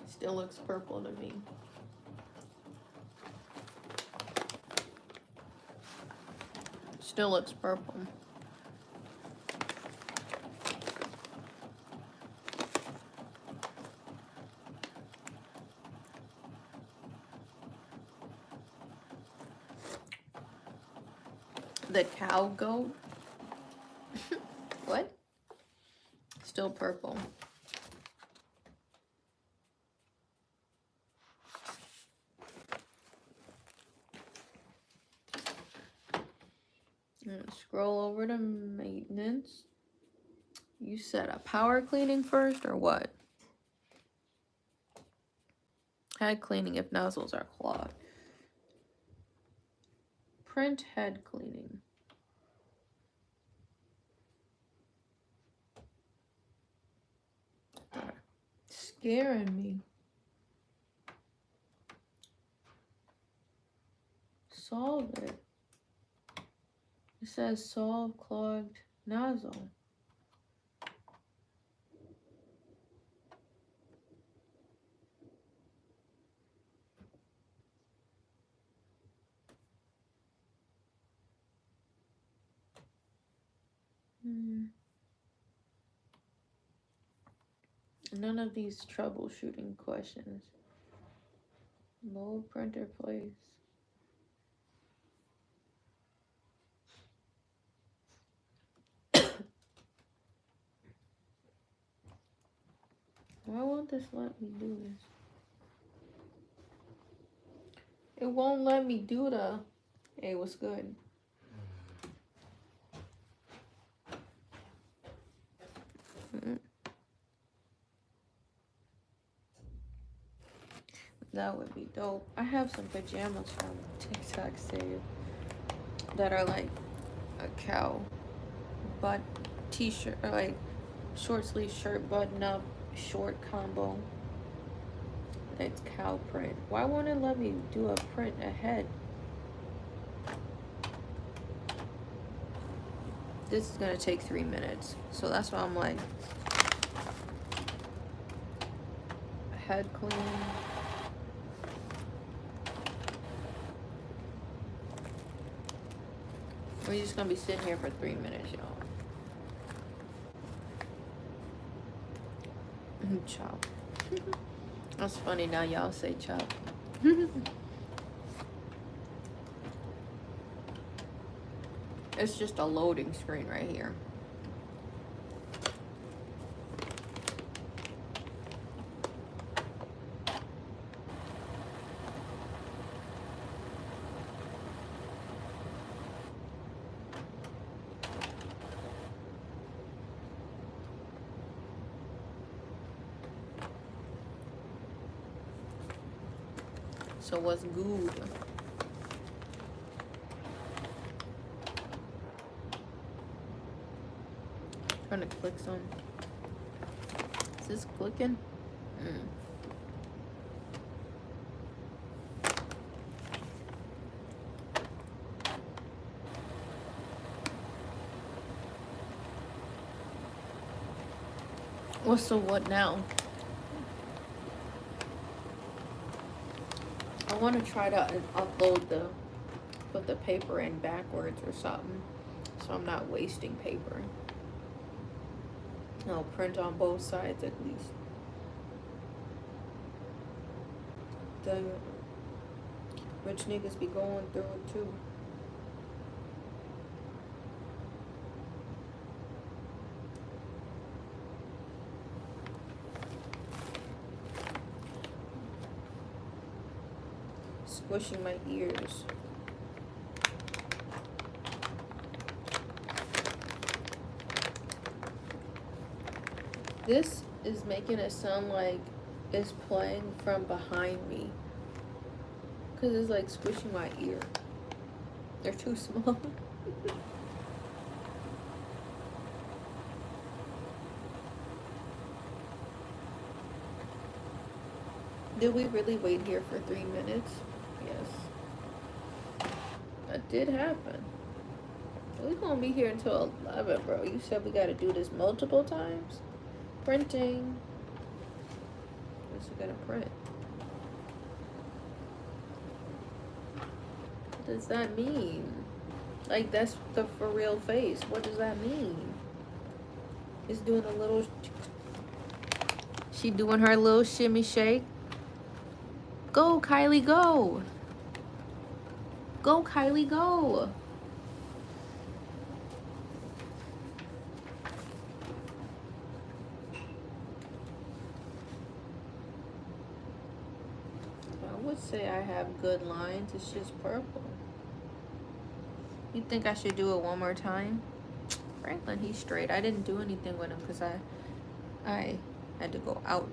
Still looks purple to me. Still looks purple. The cow goat? What? Still purple. Scroll over to maintenance. You said a power cleaning first or what? Head cleaning if nozzles are clogged. Print head cleaning. scaring me. Solve it. It says solve clogged nozzle. None of these troubleshooting questions. Load printer place. Why won't this let me do this? It won't let me do the... Hey, what's good? That would be dope. I have some pajamas from TikTok saved that are like a cow butt t-shirt, or like short sleeve shirt button up short combo. That's cow print. Why won't it let me do a print ahead? This is gonna take 3 minutes, so that's why I'm like head clean. We're just gonna be sitting here for 3 minutes, y'all. Chop. That's funny now y'all say chop. It's just a loading screen right here. So what's good? Trying to click some. Is this clicking? What's the what now? I want to try to upload put the paper in backwards or something, so I'm not wasting paper. I'll print on both sides at least. The rich niggas be going through it too. Squishing my ears. This is making it sound like it's playing from behind me, because it's like squishing my ear. They're too small. Did we really wait here for 3 minutes? Yes. That did happen. We're gonna be here until 11, bro. You said we gotta do this multiple times? Printing. What's it gonna print? What does that mean? Like, that's the for real face. What does that mean? It's doing a little... She doing her little shimmy shake. Go, Kylie, go. Go, Kylie, go. I would say I have good lines. It's just purple. You think I should do it one more time? Franklin, he's straight. I didn't do anything with him because I had to go out.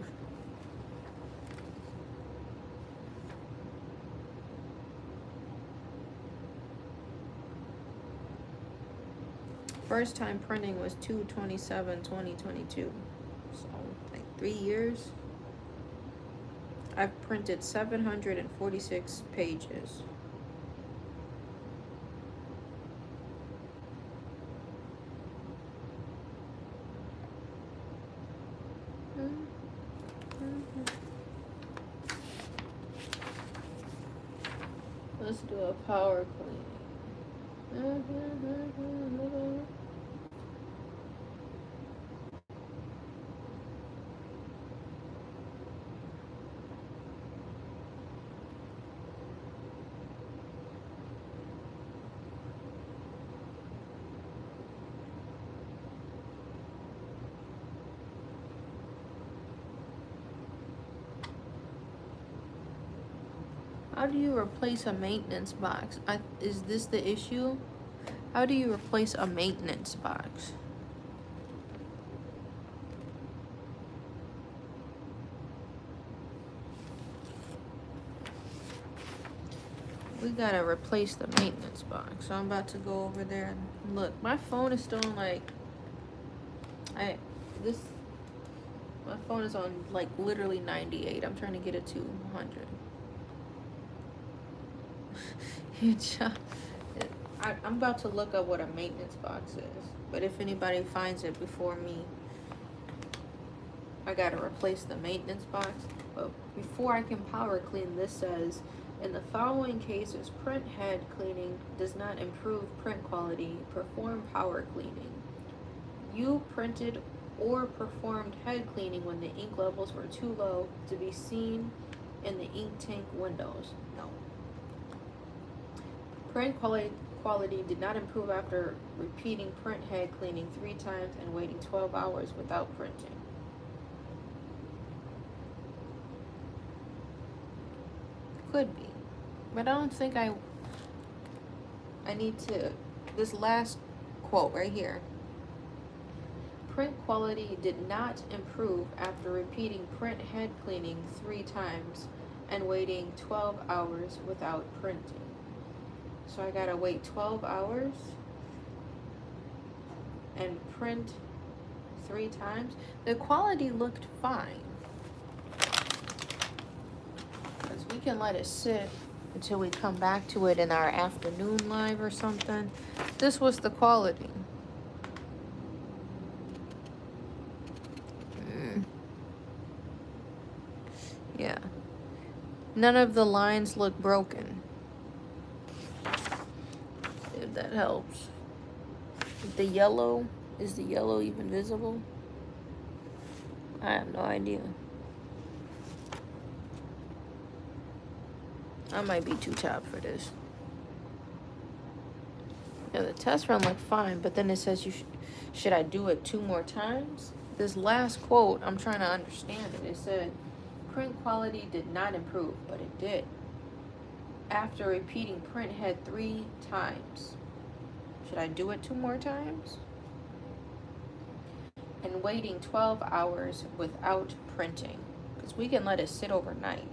First time printing was 2/27/2022. So like 3 years. I've printed 746 pages. Let's do a power cleaning. How do you replace a maintenance box? Is this the issue? How do you replace a maintenance box? We gotta replace the maintenance box. So I'm about to go over there and look. My phone is still on like, my phone is on like literally 98. I'm trying to get it to 100. I'm about to look up what a maintenance box is. But if anybody finds it before me, I gotta replace the maintenance box. But before I can power clean, this says, in the following cases, print head cleaning does not improve print quality. Perform power cleaning. You printed or performed head cleaning when the ink levels were too low to be seen in the ink tank windows. No. Print quality did not improve after repeating print head cleaning 3 times and waiting 12 hours without printing. Could be. But I don't think I need to, this last quote right here. Print quality did not improve after repeating print head cleaning 3 times and waiting 12 hours without printing. So I gotta wait 12 hours and print 3 times. The quality looked fine. Because we can let it sit until we come back to it in our afternoon live or something. This was the quality. Yeah. None of the lines look broken. If that helps. The yellow, is the yellow even visible? I have no idea. I might be too top for this. Yeah, the test run looked fine, but then it says should I do it 2 more times? This last quote, I'm trying to understand it. It said, print quality did not improve, but it did. After repeating print head 3 times. Should I do it 2 more times? And waiting 12 hours without printing. Because we can let it sit overnight.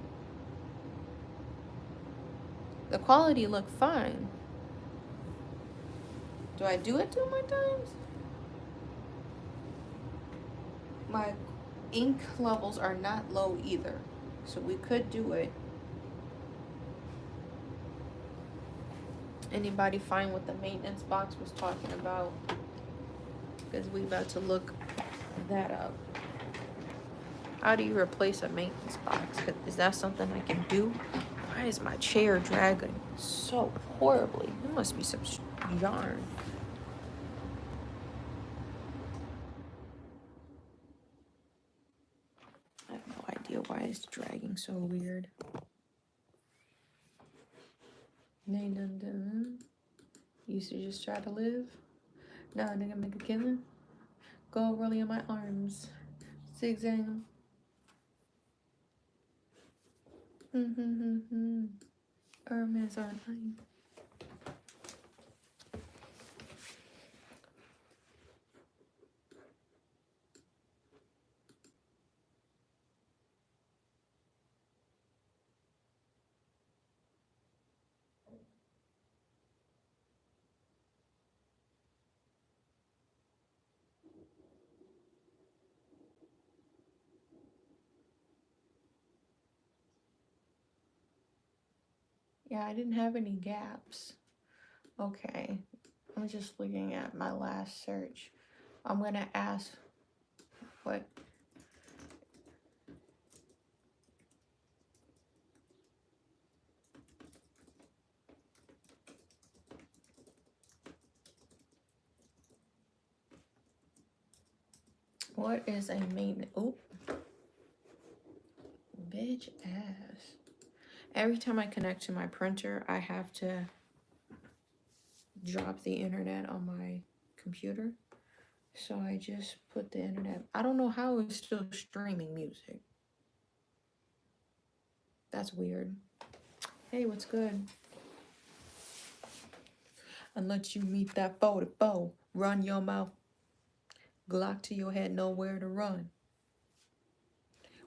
The quality looked fine. Do I do it 2 more times? My ink levels are not low either. So we could do it. Anybody find what the maintenance box was talking about? Because we about to look that up. How do you replace a maintenance box? Is that something I can do? Why is my chair dragging so horribly? There must be some yarn. I have no idea why it's dragging so weird. Used to just try to live. Now I think I make a killing. Go really in my arms. Zigzag. Hermes are lying. Yeah, I didn't have any gaps. Okay, I'm just looking at my last search. I'm gonna ask what is a maintenance? Oh, bitch ass. Every time I connect to my printer, I have to drop the internet on my computer. So I just put the internet. I don't know how it's still streaming music. That's weird. Hey, what's good? Unless you meet that 44, run your mouth. Glock to your head, nowhere to run.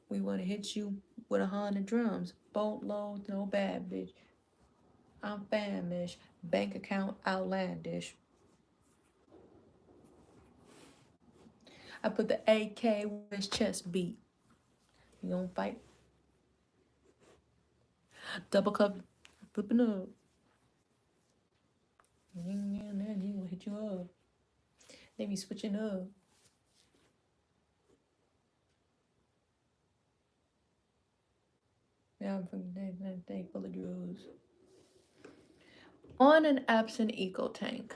We want to hit you with 100 drums. Boatloads, no bad bitch. I'm famished. Bank account outlandish. I put the AK with his chest beat. You gonna fight? Double cup, flipping up. And then he gonna hit you up. They be switching up. Yeah, I'm from that thing full of drugs. On an Epson EcoTank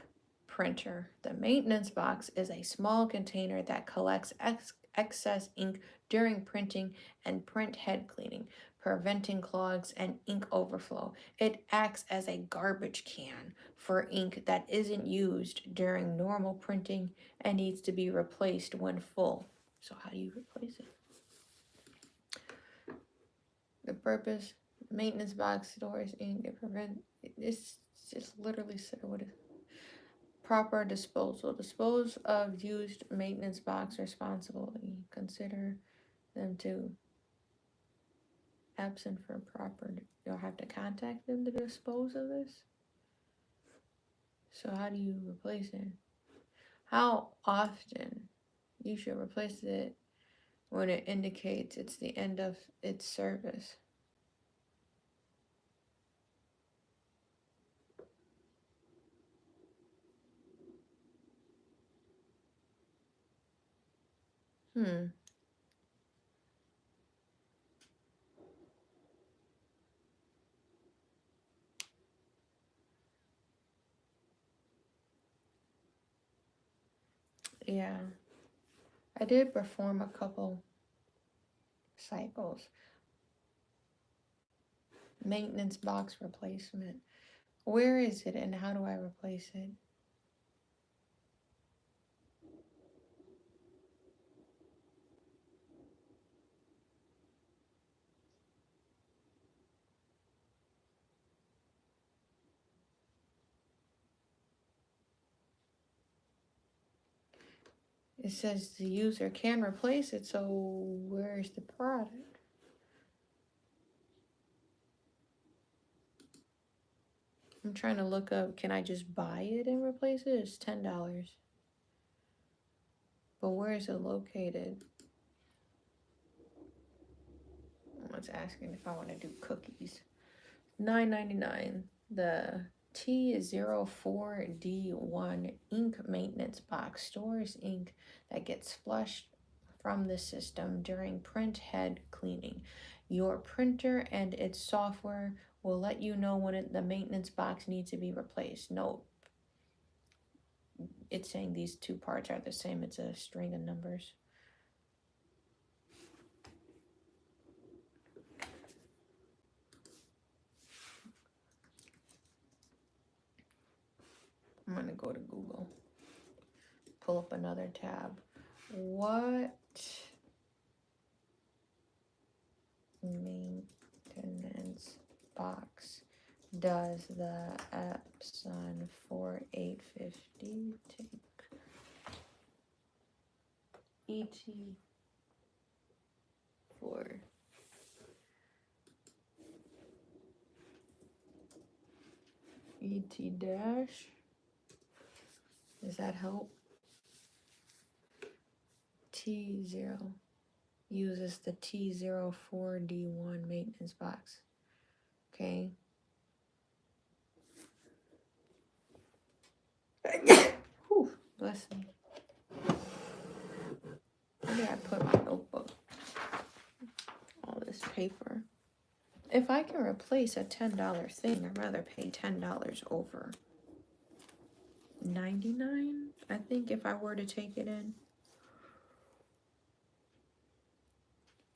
printer, the maintenance box is a small container that collects excess ink during printing and print head cleaning, preventing clogs and ink overflow. It acts as a garbage can for ink that isn't used during normal printing and needs to be replaced when full. So how do you replace it? The purpose, maintenance box stores ink and prevent. It's just literally said what it. Proper disposal. Dispose of used maintenance box responsibly. Consider them to absent for proper. You'll have to contact them to dispose of this. So how do you replace it? How often you should replace it when it indicates it's the end of its service. Hmm. Yeah. I did perform a couple cycles. Maintenance box replacement. Where is it and how do I replace it? It says the user can replace it, so where's the product? I'm trying to look up, can I just buy it and replace it? It's $10. But where is it located? Oh, it's asking if I want to do cookies. $9.99. The T04D1 ink maintenance box stores ink that gets flushed from the system during print head cleaning. Your printer and its software will let you know when the maintenance box needs to be replaced. Note, it's saying these two parts are the same. It's a string of numbers. I'm going to go to Google. Pull up another tab. What maintenance box does the Epson 4850 take? ET4. ET dash. Does that help? T0 uses the T04D1 maintenance box. Okay. Whew, bless me. Where did I put my notebook? All this paper. If I can replace a $10 thing, I'd rather pay $10 over 99. I think if I were to take it in.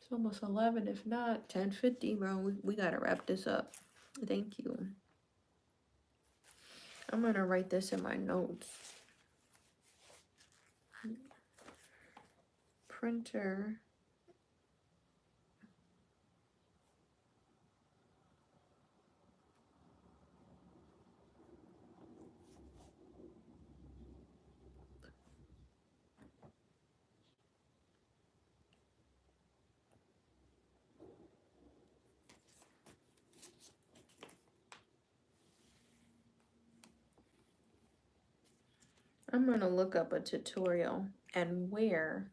It's almost 11, if not 10:50, bro. We gotta wrap this up. Thank you. I'm gonna write this in my notes. Printer. I'm gonna look up a tutorial and where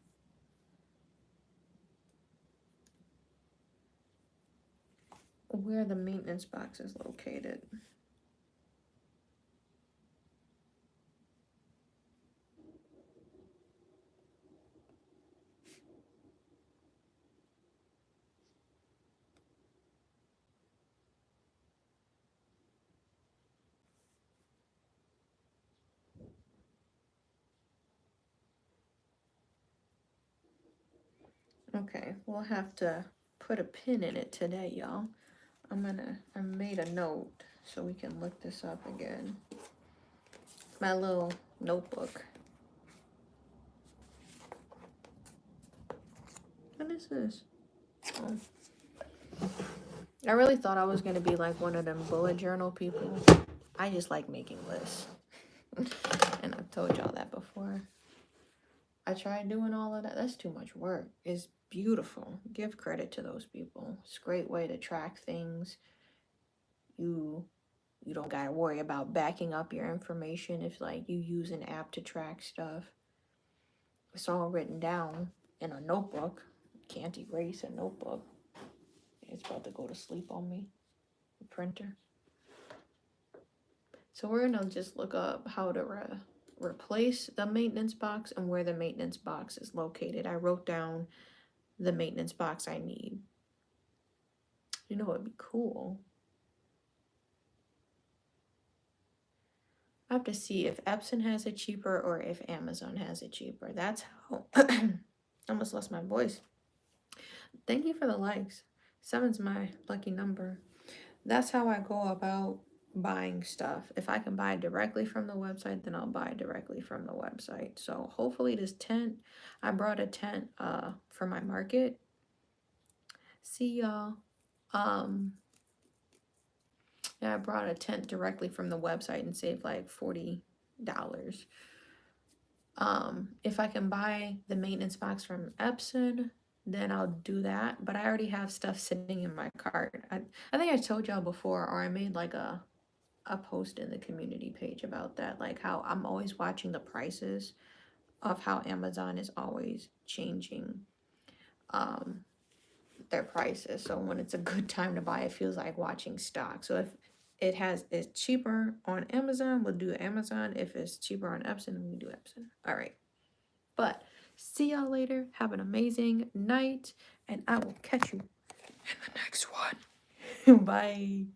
the maintenance box is located. Okay, we'll have to put a pin in it today, y'all. I made a note so we can look this up again. My little notebook. What is this? Oh. I really thought I was gonna be like one of them bullet journal people. I just like making lists. And I've told y'all that before. I tried doing all of that. That's too much work. It's beautiful. Give credit to those people. It's a great way to track things. You don't gotta worry about backing up your information if like you use an app to track stuff. It's all written down in a notebook. Can't erase a notebook. It's about to go to sleep on me. The printer. So we're gonna just look up how to replace the maintenance box and where the maintenance box is located. I wrote down the maintenance box I need. You know, it'd be cool. I have to see if Epson has it cheaper or if Amazon has it cheaper. That's how I almost lost my voice. Thank you for the likes. 7's my lucky number. That's how I go about buying stuff. If I can buy directly from the website, then I'll buy directly from the website. So hopefully this tent, I brought a tent for my market. See y'all. Yeah, I brought a tent directly from the website and saved like $40. If I can buy the maintenance box from Epson, then I'll do that. But I already have stuff sitting in my cart. I think I told y'all before, or I made like a post in the community page about that, like how I'm always watching the prices of how Amazon is always changing their prices. So when it's a good time to buy, it feels like watching stock. So if it's cheaper on Amazon, we'll do Amazon. If it's cheaper on Epson, we do Epson. All right. But see y'all later. Have an amazing night, and I will catch you in the next one. Bye.